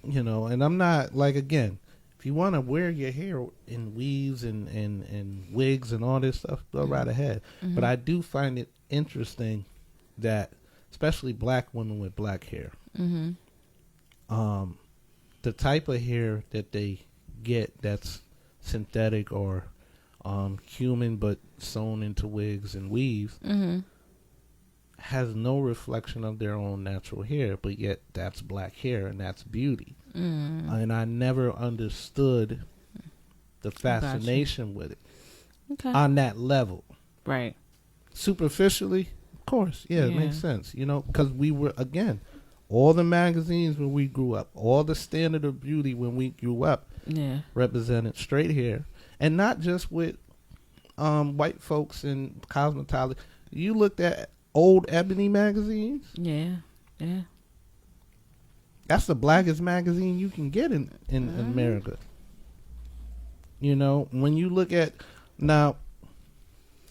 and I'm not, like, again, if you want to wear your hair in weaves and wigs and all this stuff, go right ahead. But I do find it interesting that, especially black women with black hair, the type of hair that they get that's synthetic or human but sewn into wigs and weaves has no reflection of their own natural hair, but yet that's black hair and that's beauty. And I never understood the fascination with it on that level. Right. Superficially, of course, it makes sense, because we were, again, all the magazines when we grew up, all the standard of beauty when we grew up represented straight hair. And not just with white folks and cosmetology. You looked at old Ebony magazines. Yeah. That's the blackest magazine you can get in America. When you look at, now,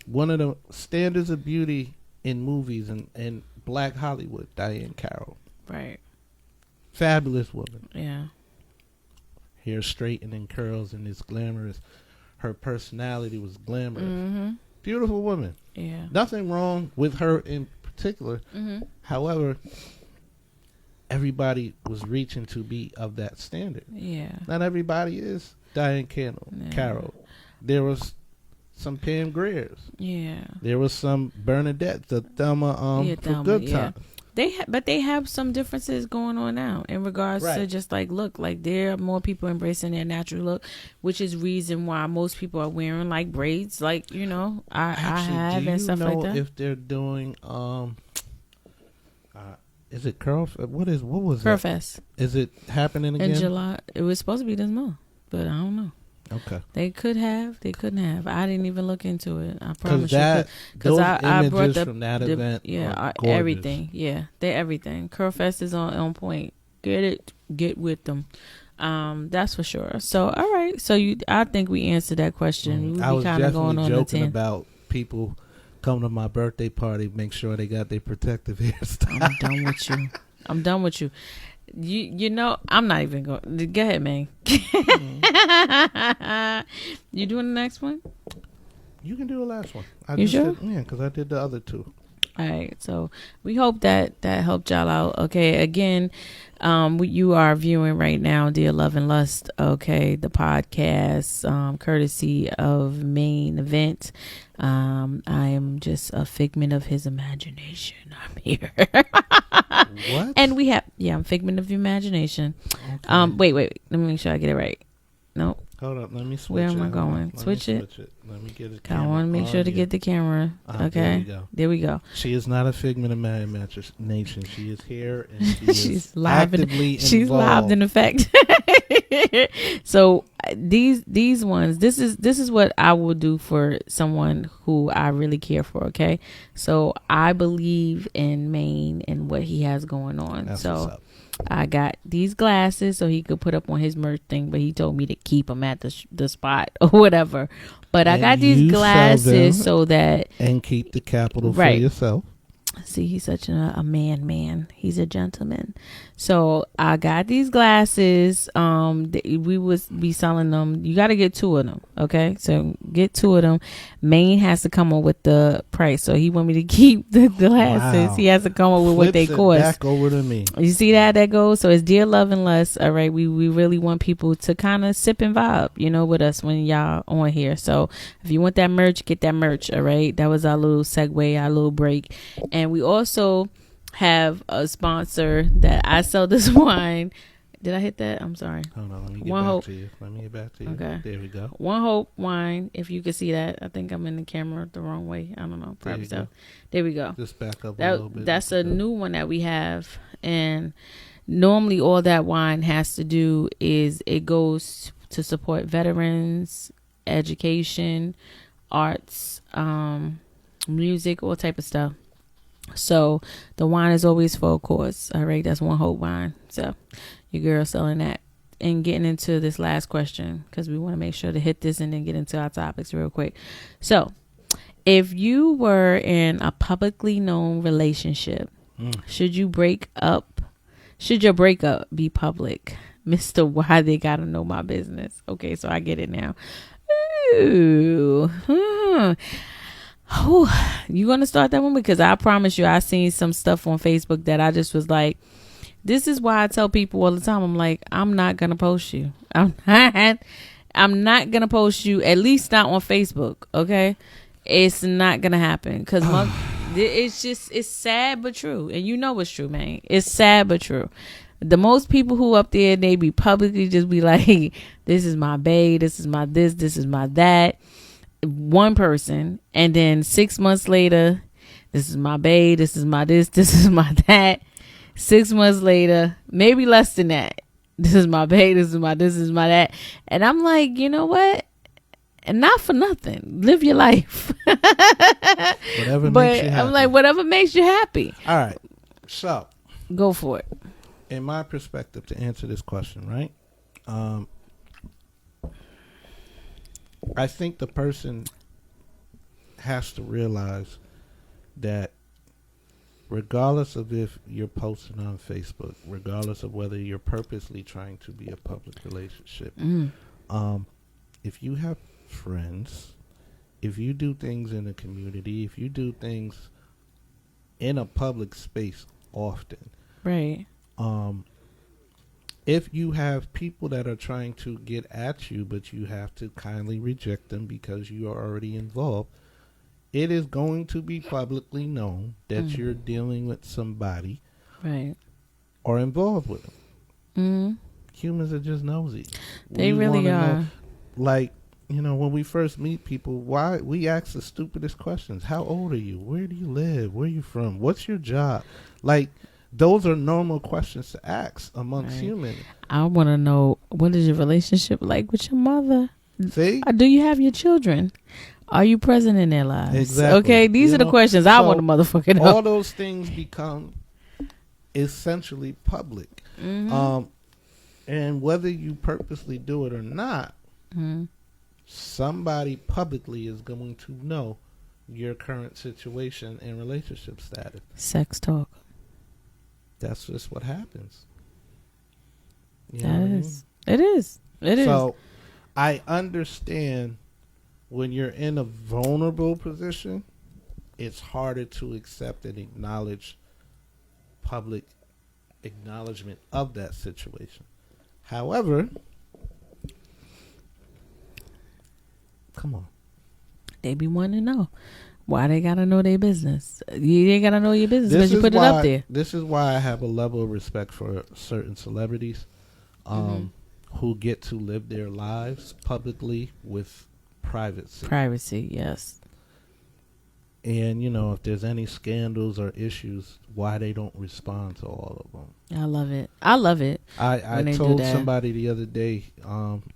one of the standards of beauty in movies and black Hollywood, Diane Carroll. Right. Fabulous woman. Yeah. Hair straightened and curls and it's glamorous. Her personality was glamorous. Beautiful woman. Yeah. Nothing wrong with her in particular. However, everybody was reaching to be of that standard. Yeah. Not everybody is Diane Carroll. There was some Pam Griers. Yeah. There was some Bernadette, the Thelma from Good Time. But they have some differences going on now in regards to just like look. Like there are more people embracing their natural look, which is reason why most people are wearing like braids. Like I have and stuff like that. If they're doing Is it Curl? What was Curl that? Fest Is it happening again? in July. It was supposed to be this month, but I don't know. Okay. They could have. They couldn't have. I didn't even look into it. I promise Because you. I brought the from that event. yeah, gorgeous. everything. Yeah, they everything. Curl Fest is on point. Get with them. That's for sure. So all right. So I think we answered that question. I was definitely joking 10. about people come to my birthday party, make sure they got their protective hairstyle. I'm done with you. I'm done with you. You know, I'm not even going. Go ahead, man. You doing the next one? You can do the last one. You sure? Yeah, because I did the other two. All right. So we hope that helped y'all out. Okay. Again, you are viewing right now, Dear Love and Lust. Okay. The podcast, courtesy of Maine Event. I am just a figment of his imagination. I'm here. What? And we have, I'm figment of your imagination. Okay. Wait. Let me make sure I get it right. No. Hold up. Let me switch Where it. am I going? Switch it. Let me get it. I want to make sure to get the camera. Okay. There we go. She is not a figment of my imagination. She is here and she She's is live actively involved. She's live in effect. So these ones, this is what I will do for someone who I really care for. Okay, so I believe in Maine and what he has going on. That's so what's up. I got these glasses so he could put up on his merch thing, but he told me to keep them at the spot or whatever. But I got these glasses so that and keep the capital for right. yourself. See, he's such a man. He's a gentleman. So I got these glasses. We would be selling them. You got to get 2 of them. Okay. So get 2 of them. Maine has to come up with the price. So he want me to keep the glasses. Wow. He has to come up with what they cost. Back over to me. You see that goes. So it's Dear Love and Lust. All right. We really want people to kind of sip and vibe, with us when y'all on here. So if you want that merch, get that merch. All right. That was our little segue, our little break. And we also have a sponsor that I sell this wine. Did I hit that? I'm sorry. Hold on, let me get One back Hope. to you. Let me get back to you. Okay. There we go. One Hope wine. If you can see that, I think I'm in the camera the wrong way. I don't know. Probably so. There we go. Just back up a little bit. That's a new one that we have, and normally all that wine has to do is it goes to support veterans, education, arts, music, all type of stuff. So the wine is always full course. All right, that's One Hope wine. So your girl selling that. And getting into this last question, because we want to make sure to hit this and then get into our topics real quick. So if you were in a publicly known relationship, should your breakup be public? Mr. Why They Gotta Know My Business. Okay, so I get it now. Ooh. You gonna start that one? Because I promise you, I seen some stuff on Facebook that I just was like, this is why I tell people all the time, I'm like, I'm not gonna post you. I'm not gonna post you, at least not on Facebook. Okay, it's not gonna happen because it's sad but true, and you know it's true, man. It's sad but true. The most people who up there, they be publicly just be like, this is my bae, this is my this is my that. One person, and then 6 months later, this is my bae, this is my this is my that. 6 months later, maybe less than that, this is my bae, this is my that. And I'm like, you know what? And not for nothing, live your life. Whatever makes you happy. I'm like, whatever makes you happy. All right, so go for it. In my perspective, to answer this question, right? I think the person has to realize that regardless of if you're posting on Facebook, regardless of whether you're purposely trying to be a public relationship, if you have friends, if you do things in the community, if you do things in a public space often, right? If you have people that are trying to get at you, but you have to kindly reject them because you are already involved, it is going to be publicly known that you're dealing with somebody, right, or involved with them. Humans are just nosy. They really are. Like, when we first meet people, why we ask the stupidest questions. How old are you? Where do you live? Where are you from? What's your job? Like, those are normal questions to ask amongst humans. I want to know, what is your relationship like with your mother? See? Do you have your children? Are you present in their lives? Exactly. Okay, these are the questions I want to motherfucking know. All those things become essentially public. Mm-hmm. And whether you purposely do it or not, somebody publicly is going to know your current situation and relationship status. Sex talk. That's just what happens. It is. It is. So I understand when you're in a vulnerable position, it's harder to accept and acknowledge public acknowledgement of that situation. However, come on. They be wanting to know. Why they gotta know their business? You ain't gotta know your business because you put it up there. This is why I have a level of respect for certain celebrities who get to live their lives publicly with privacy. Privacy, yes. And, if there's any scandals or issues, why they don't respond to all of them. I love it. I love it. I told somebody the other day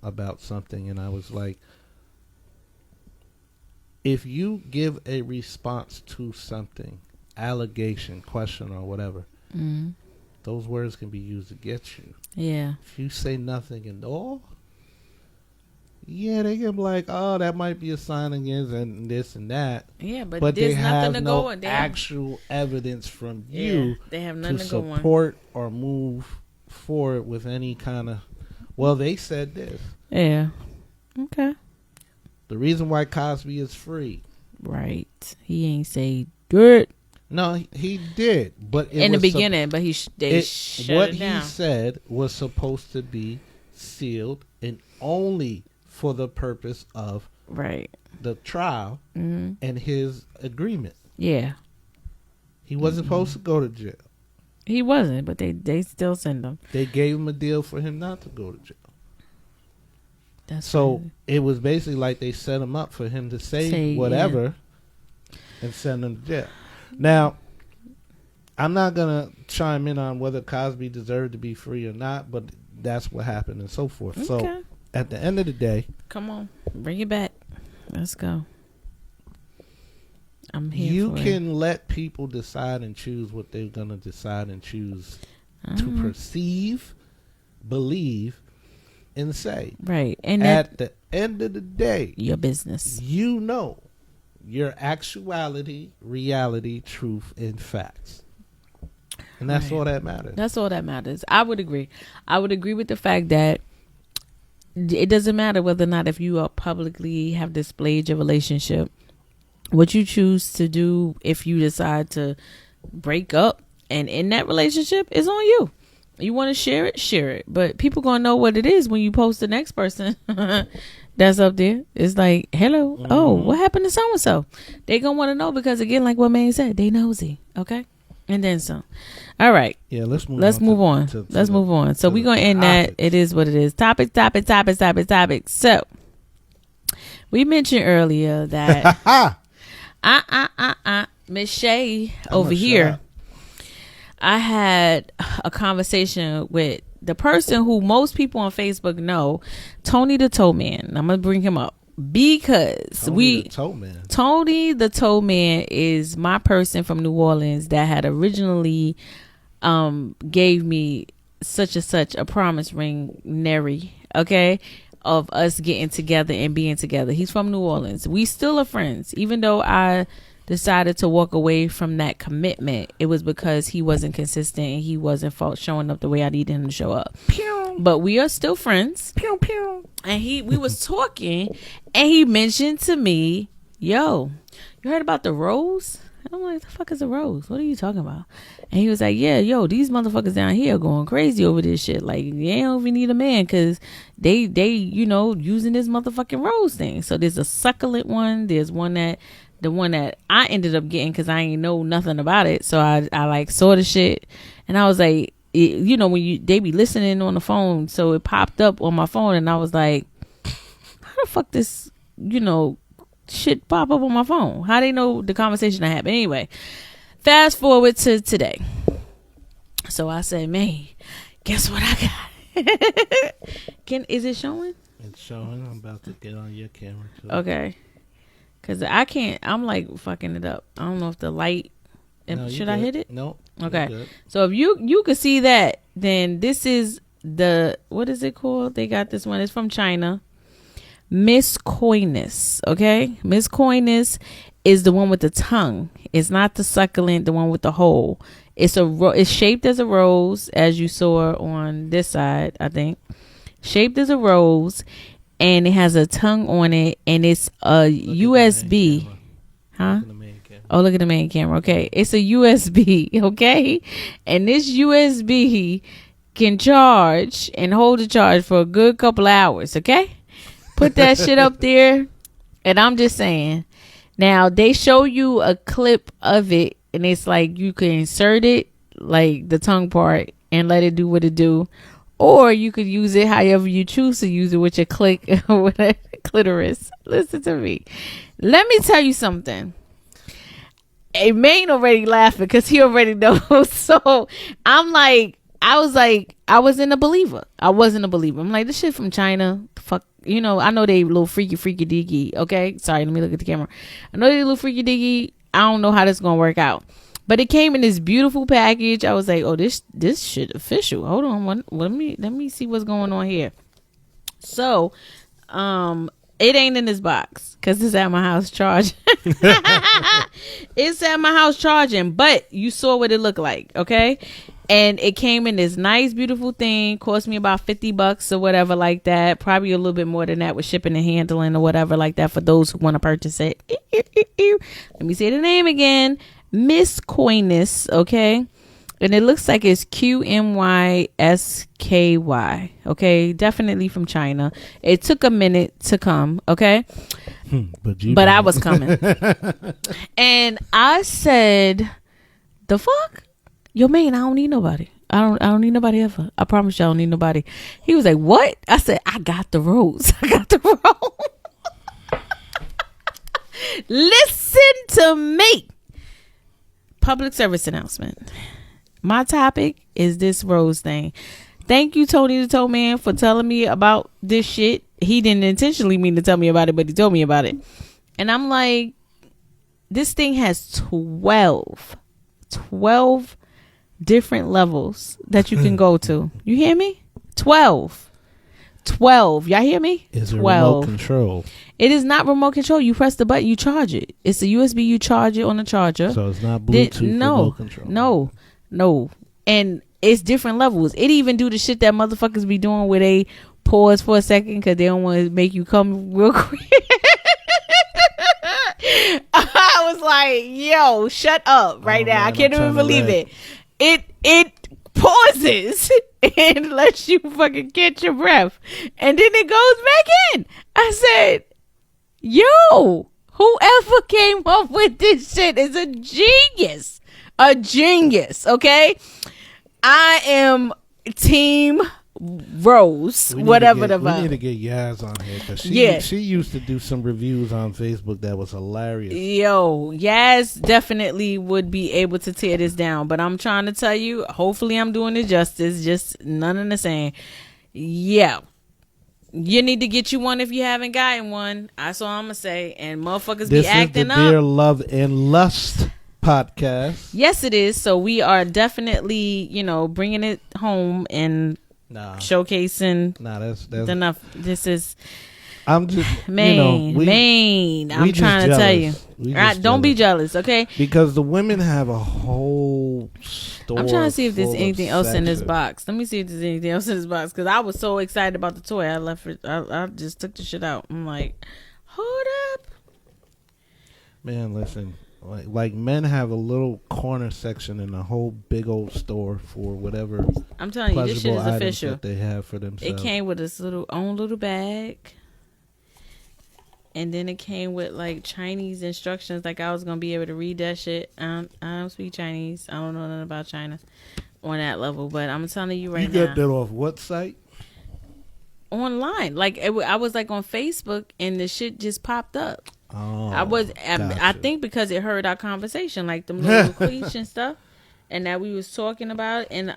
about something, and I was like, if you give a response to something, allegation, question, or whatever, those words can be used against you. Yeah. If you say nothing at all, they can be like, oh, that might be a sign against and this and that. Yeah, but they there's nothing have to no go on. actual evidence from you they have nothing to support or move forward with any kind of, well, they said this. Yeah. Okay. The reason why Cosby is free. Right. He ain't say dirt. No, he did, but in the beginning, but they shut it down. What he said was supposed to be sealed and only for the purpose of the trial and his agreement. Yeah, he wasn't supposed to go to jail. He wasn't, but they still send him. They gave him a deal for him not to go to jail. So it was basically like they set him up for him to say whatever and send him to jail. Now, I'm not going to chime in on whether Cosby deserved to be free or not, but that's what happened and so forth. Okay. So at the end of the day. Come on. Bring it back. Let's go. I'm here You can let people decide and choose what they're going to decide and choose to perceive, believe, and say. Right. And at the end of the day, your business. Your actuality, reality, truth, and facts. And that's all that matters. That's all that matters. I would agree. I would agree with the fact that it doesn't matter whether or not if you are publicly have displayed your relationship. What you choose to do if you decide to break up and end that relationship is on you. You want to share it. But people going to know what it is when you post the next person that's up there. It's like, hello. Oh, what happened to so-and-so? They going to want to know because, again, like what Maine said, they nosy. Okay? And then some. All right. Yeah, let's move on. Let's move on. So we're going to end that. It is what it is. Topic. So we mentioned earlier that Miss Shay over here. I had a conversation with the person who most people on Facebook know, Tony the Toe Man. I'm going to bring him up because Tony the Toe Man is my person from New Orleans that had originally gave me such a promise ring, Neri, okay, of us getting together and being together. He's from New Orleans. We still are friends, even though I decided to walk away from that commitment. It was because he wasn't consistent and he wasn't showing up the way I needed him to show up. Pew. But we are still friends. Pew, pew. And we was talking and he mentioned to me, yo, you heard about the rose? I'm like, the fuck is a rose? What are you talking about? And he was like, yeah, yo, these motherfuckers down here are going crazy over this shit. Like, they don't even need a man because they using this motherfucking rose thing. So there's a succulent one. There's the one that I ended up getting because I ain't know nothing about it. So I like saw the shit and I was like, when they be listening on the phone. So it popped up on my phone and I was like, how the fuck this, shit pop up on my phone? How they know the conversation I had? But anyway, fast forward to today. So I said, man, guess what I got? Is it showing? It's showing. I'm about to get on your camera too. Okay. Because I can't. I'm like fucking it up. I don't know if the light. Should I hit it? No. Okay. So if you could see that, then this is what is it called? They got this one. It's from China. Miss Coyness. Okay. Miss Coyness is the one with the tongue. It's not the succulent, the one with the hole. It's shaped as a rose, as you saw on this side, I think. Shaped as a rose, and it has a tongue on it, and it's a USB. Huh? Oh, look at the main camera. Okay. It's a USB. Okay. And this USB can charge and hold the charge for a good couple hours. Okay. Put that shit up there. And I'm just saying. Now, they show you a clip of it, and it's like you can insert it, like the tongue part, and let it do what it do. Or you could use it however you choose to use it with your clitoris. Listen to me. Let me tell you something. Maine already laughing because he already knows. So I'm like, I wasn't a believer. I'm like, this shit from China. Fuck, I know they a little freaky deaky. Okay, sorry, let me look at the camera. I know they a little freaky deaky. I don't know how this gonna work out. But it came in this beautiful package. I was like, oh, this shit official. Hold on, let me see what's going on here. So, it ain't in this box because it's at my house charging. It's at my house charging, but you saw what it looked like, okay? And it came in this nice, beautiful thing. Cost me about $50 or whatever like that. Probably a little bit more than that with shipping and handling or whatever like that for those who want to purchase it. Let me say the name again. Miss Coyness, okay? And it looks like it's QMYSKY. Okay, definitely from China. It took a minute to come, okay? But I was coming. And I said, the fuck? Yo, man, I don't need nobody. I don't need nobody ever. I promise you I don't need nobody. He was like, what? I said, I got the rose. Listen to me. Public service announcement. My topic is this rose thing. Thank you, Tony the Toe Man, for telling me about this shit. He didn't intentionally mean to tell me about it, but he told me about it. And I'm like, this thing has 12 different levels that you can go to. You hear me? 12. Y'all hear me? Is it remote control? It is not remote control. You press the button, you charge it. It's a USB, you charge it on the charger. So it's not Bluetooth remote control. No. And it's different levels. It even do the shit that motherfuckers be doing where they pause for a second because they don't want to make you come real quick. I was like, yo, shut up right now. I can't even believe it. It pauses and lets you fucking catch your breath. And then it goes back in. I said, yo, whoever came up with this shit is a genius. Okay? I am team Rose, whatever the vibe. We need to get Yaz on here because she used to do some reviews on Facebook that was hilarious. Yo, Yaz definitely would be able to tear this down, but I'm trying to tell you, hopefully I'm doing it justice, just none of the same. Yeah. You need to get you one if you haven't gotten one. That's all I'm going to say. And motherfuckers be acting up. This is the Dear Love and Lust podcast. Yes, it is. So we are definitely, bringing it home and showcasing. That's enough. This is. I'm just Maine. I'm trying to tell you. Don't be jealous, okay? Because the women have a whole store. I'm trying to see if there's anything else in this box. Let me see if there's anything else in this box because I was so excited about the toy. I left it. I just took the shit out. I'm like, hold up, man. Listen, like men have a little corner section in a whole big old store for whatever. I'm telling you, this shit is official. That they have for themselves. It came with this own little bag. And then it came with like Chinese instructions. Like I was going to be able to read that shit. I don't speak Chinese. I don't know nothing about China on that level. But I'm telling you right now. You got that off what site? Online. Like I was like on Facebook and the shit just popped up. Oh, I think because it heard our conversation. Like them little queesh and stuff. and that we was talking about. And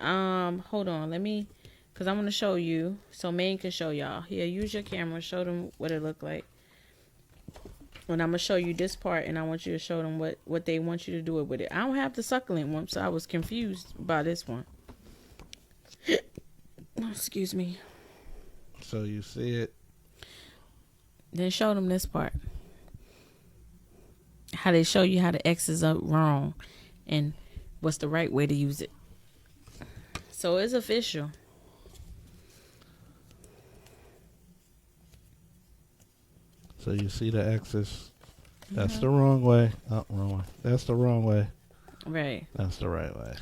hold on, because I'm gonna show you so Maine can show y'all. Here, use your camera, show them what it looked like. And I'm gonna show you this part, and I want you to show them what they want you to do with it. I don't have the succulent one, so I was confused by this one. Oh, excuse me. So you see it. Then show them this part. How they show you how the X's are wrong, and what's the right way to use it. So it's official. So you see the X's. That's the wrong way. Oh, wrong way. That's the wrong way. Right. That's the right way.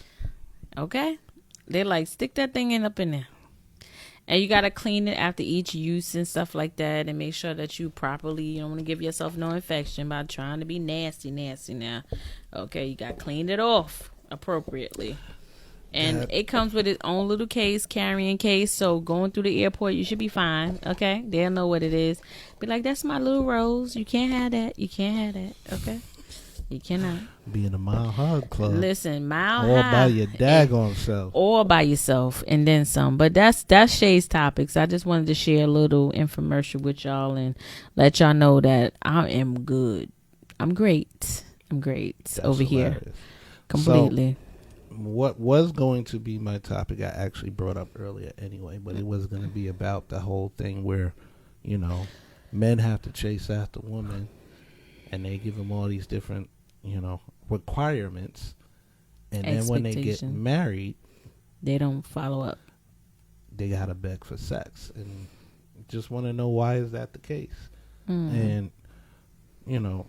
Okay. They like stick that thing up in there. And you got to clean it after each use and stuff like that, and make sure that you properly, you don't want to give yourself no infection by trying to be nasty now. Okay, you got to clean it off appropriately. And it comes with its own little case, carrying case, so going through the airport, you should be fine, okay? They'll know what it is. Be like, that's my little rose. You can't have that. You can't have that, okay? You cannot. Be in a Mile High Club. Listen, Mile All High. by your daggone self. All by yourself, and then some. But that's Shay's topics. I just wanted to share a little infomercial with y'all and let y'all know that I am good. I'm great. That's over hilarious. Here. Completely. So, what was going to be my topic, I actually brought up earlier anyway, but it was going to be about the whole thing where, you know, men have to chase after women, and they give them all these different, you know, requirements, and then when they get married, they don't follow up. They gotta beg for sex, and just want to know, why is that the case? And you know,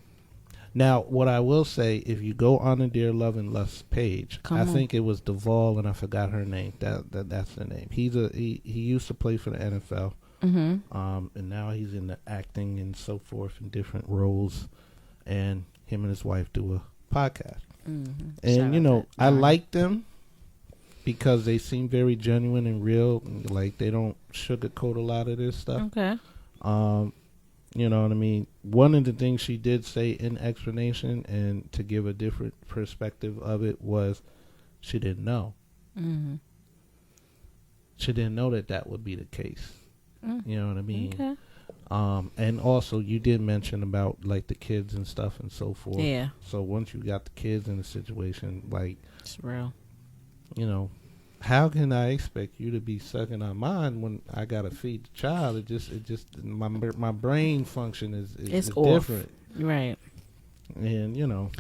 now what I will say, if you go on the Dear Love and Lust page, I think it was Duvall, and I forgot her name. That's the name. He used to play for the NFL, and now he's in the acting and so forth in different roles, and him and his wife do a podcast. And you know, I like them because they seem very genuine and real, and like they don't sugarcoat a lot of this stuff. Okay. You know what I mean? One of the things she did say in explanation, and to give a different perspective of it, was she didn't know. She didn't know that would be the case. You know what I mean? Okay. And also you did mention about like the kids and stuff and so forth. Yeah. So once you got the kids in the situation, like, it's real. You know, how can I expect you to be sucking on mine when I gotta feed the child? It just my brain function is different. Right. And you know,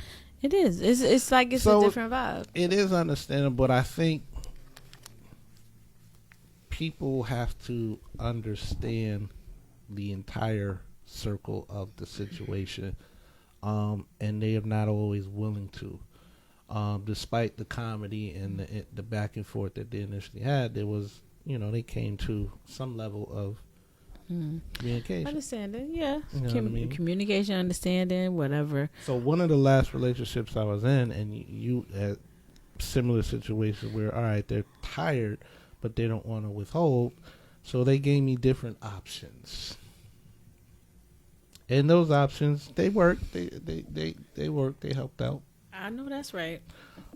it is. It's like it's a different vibe. It is understandable, but I think people have to understand the entire circle of the situation, and they are not always willing to. Despite the comedy and the back and forth that they initially had, there was, you know, they came to some level of communication. Understanding, yeah. You know what I mean? Communication, understanding, whatever. So one of the last relationships I was in, and you had similar situations where, all right, they're tired, but they don't want to withhold, so they gave me different options. And those options, they worked. They worked. They helped out. I know that's right.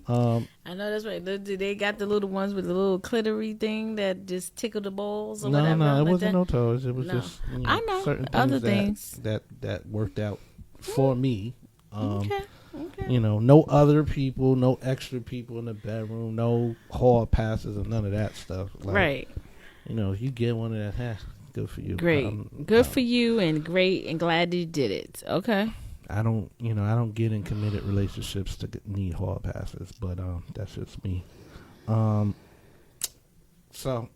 They got the little ones with the little clitory thing that just tickle the balls or whatever. No, it wasn't no toes. It was just, you know, I know certain other things that worked out for me. Okay. You know, no other people, no extra people in the bedroom, no hall passes or none of that stuff. Like, right. You know, if you get one of that, good for you. Great. Good for you, and great, and glad you did it. Okay. I don't get in committed relationships to need hall passes, but that's just me. So,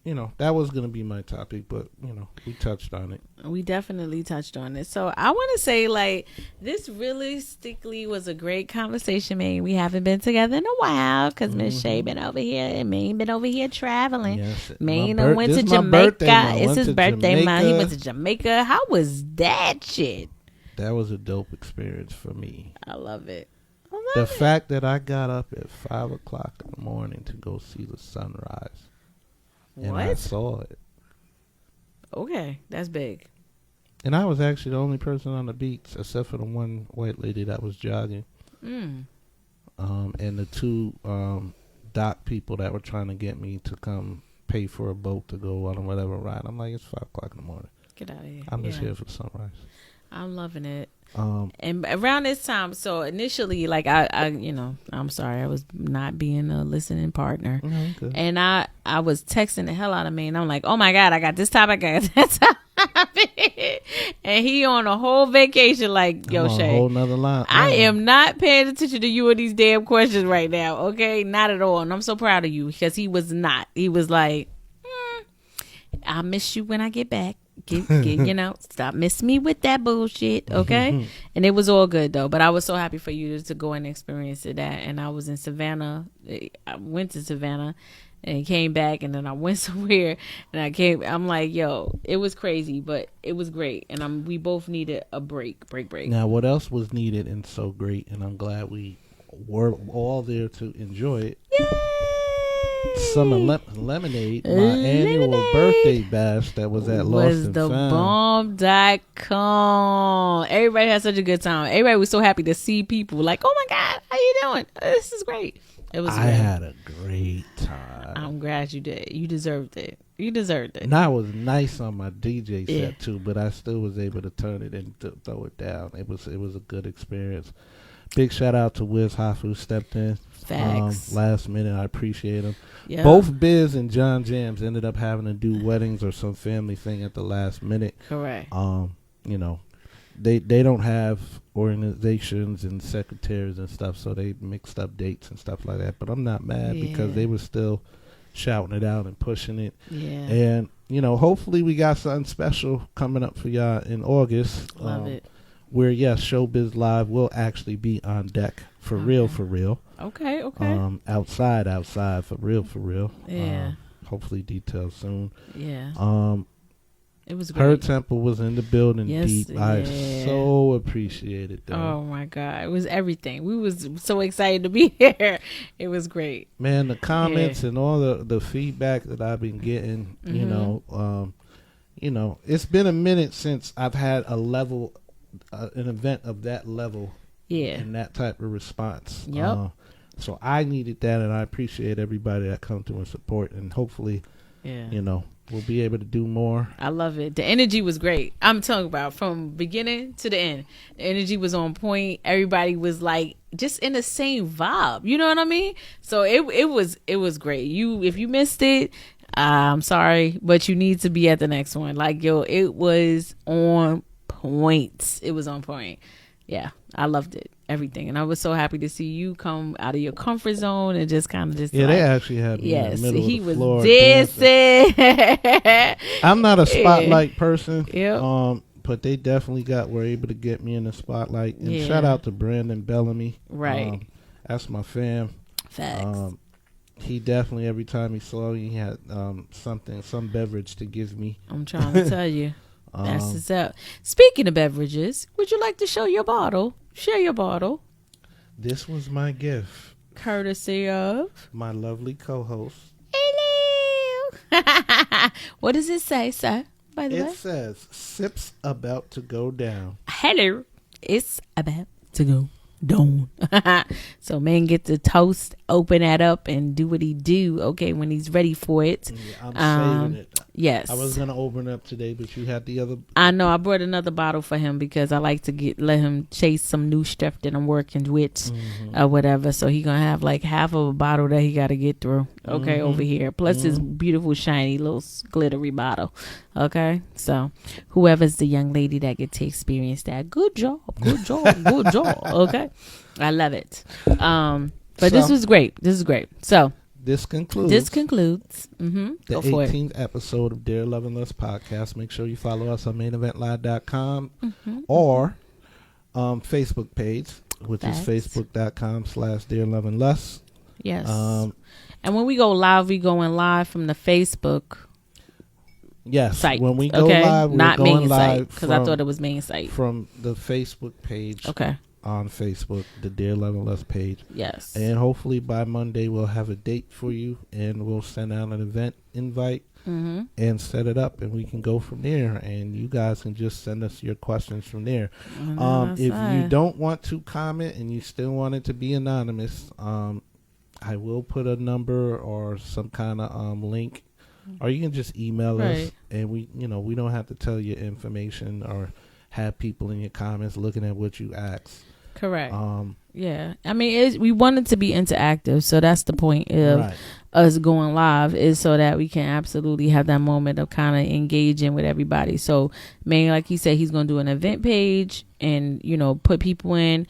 you know, that was going to be my topic, but, you know, we touched on it. We definitely touched on it. So I want to say, like, this realistically was a great conversation, man. We haven't been together in a while because Miss Shay been over here and Maine been over here traveling. Yes, Maine went to Jamaica. It's his birthday month. He went to Jamaica. How was that shit? That was a dope experience for me. I love it. The fact that I got up at 5 o'clock in the morning to go see the sunrise. What? And I saw it. Okay, that's big. And I was actually the only person on the beach, except for the one white lady that was jogging. and the two dock people that were trying to get me to come pay for a boat to go on whatever ride. I'm like, it's 5:00 in the morning. Get out of here. I'm just here for sunrise. I'm loving it. And around this time, so initially, like I I'm sorry, I was not being a listening partner, and I was texting the hell out of me, and I'm like, oh my God, I got this topic, I got that topic, and he on a whole vacation, like, yo, Shay, a whole nother line. I am not paying attention to you and these damn questions right now, okay, not at all, and I'm so proud of you because he was not. He was like, I'll miss you when I get back. Get, stop missing me with that bullshit, okay? And it was all good though, but I was so happy for you to go and experience that. And I was in Savannah. I went to Savannah and came back, and then I went somewhere and I'm like, yo, it was crazy, but it was great, and we both needed a break. Now, what else was needed and so great, and I'm glad we were all there to enjoy it. Yay! Summer Lemonade, my annual birthday bash that was at Lost and Found. bomb.com. Everybody had such a good time. Everybody was so happy to see people like, oh my God, how you doing? This is great. It was. I had a great time. I'm glad you did. You deserved it. And I was nice on my DJ set too, but I still was able to turn it and throw it down. It was a good experience. Big shout out to Wiz Hoff who stepped in. Facts. Last minute. I appreciate him. Yep. Both Biz and John Jams ended up having to do weddings or some family thing at the last minute. Correct. They don't have organizations and secretaries and stuff, so they mixed up dates and stuff like that. But I'm not mad because they were still shouting it out and pushing it. Yeah. And hopefully we got something special coming up for y'all in August. Love it. Where Showbiz Live will actually be on deck for real. Okay. Outside for real. Yeah. Hopefully details soon. Yeah. It was great. Her Temple was in the building. Yes, deep. I so appreciate it though. Oh my God. It was everything. We was so excited to be here. It was great. Man, the comments and all the feedback that I've been getting, it's been a minute since I've had an event of that level and that type of response. Yep. So I needed that, and I appreciate everybody that come through and support, and hopefully we'll be able to do more. I love it. The energy was great. I'm talking about from beginning to the end. The energy was on point. Everybody was like just in the same vibe. You know what I mean? So it was great. If you missed it, I'm sorry, but you need to be at the next one. Like, yo, it was on point. It was on point. Yeah, I loved it. Everything. And I was so happy to see you come out of your comfort zone and just kind of just they actually had me in the middle of the floor. Dancing. I'm not a spotlight person. But they definitely were able to get me in the spotlight. And shout out to Brandon Bellamy. Right. That's my fam. Facts. He definitely, every time he saw me, he had some beverage to give me. I'm trying to tell you. That's what's up. Speaking of beverages, would you like to show your bottle? Share your bottle. This was my gift. Courtesy of my lovely co-host. Hello. What does it say, sir? By the way, it says, "Sips about to go down." Hello. It's about to go down. So man get the toast, open that up and do what he do, okay, when he's ready for it. I'm saving it. Yes. I was gonna open it up today, but you had the other. I know. I brought another bottle for him because I like to let him chase some new stuff that I'm working with or whatever. So he gonna have like half of a bottle that he got to get through. Okay, over here. Plus his beautiful shiny little glittery bottle. Okay, so whoever's the young lady that get to experience that, good job. Okay, I love it. But this was great. So. This concludes the 18th episode of Dear Love and Lust podcast. Make sure you follow us on MaineEventLive.com or Facebook page, which is Facebook.com/Dear Love and Lust. Yes. And when we go live, we going live from the Facebook. Yes. Site. When we go live, we're not going main live because I thought it was main site from the Facebook page. Okay. on Facebook, the Dear Love and Lust page. Yes. And hopefully by Monday we'll have a date for you, and we'll send out an event invite and set it up, and we can go from there. And you guys can just send us your questions from there. If you don't want to comment and you still want it to be anonymous, I will put a number or some kind of link, or you can just email us, and we don't have to tell you information or have people in your comments looking at what you ask. Correct. Yeah. I mean, we want it to be interactive, so that's the point of us going live, is so that we can absolutely have that moment of kind of engaging with everybody. So, Maine, like he said, he's going to do an event page and, put people in.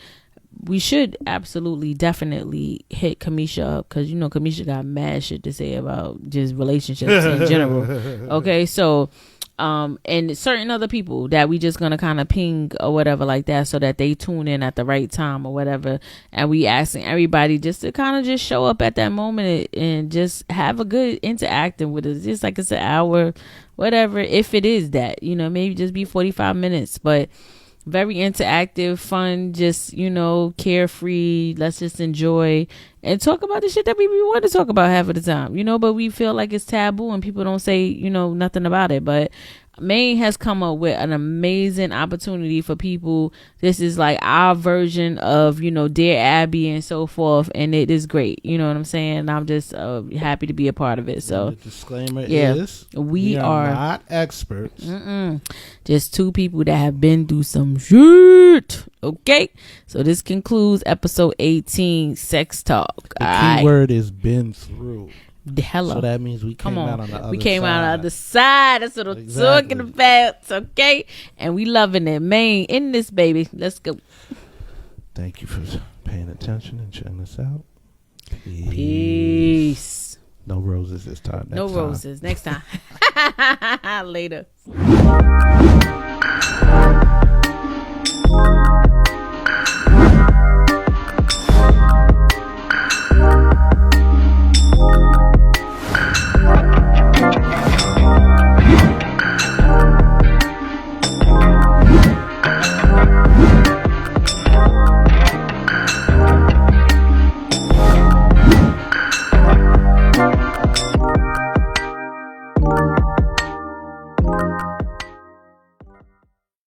We should absolutely, definitely hit Kamisha up, because, Kamisha got mad shit to say about just relationships in general. Okay, so... and certain other people that we just gonna kind of ping or whatever like that, so that they tune in at the right time or whatever, and we asking everybody just to kind of just show up at that moment and just have a good interacting with us, just like it's an hour, whatever, if it is that, maybe just be 45 minutes, but very interactive, fun, just, carefree. Let's just enjoy and talk about the shit that we want to talk about half of the time, but we feel like it's taboo and people don't say, nothing about it. But Maine has come up with an amazing opportunity for people. This is like our version of, Dear Abby and so forth, and it is great. You know what I'm saying? I'm just happy to be a part of it. So the disclaimer is we are not experts. Just two people that have been through some shit. Okay, so this concludes episode 18, Sex Talk. The key word is been through. Hello. So that means we came out on the other side. We came out on the other side. That's what I'm talking about. Okay. And we loving it. Maine in this, baby. Let's go. Thank you for paying attention and checking us out. Peace. No roses this time. No roses. Next time. Later.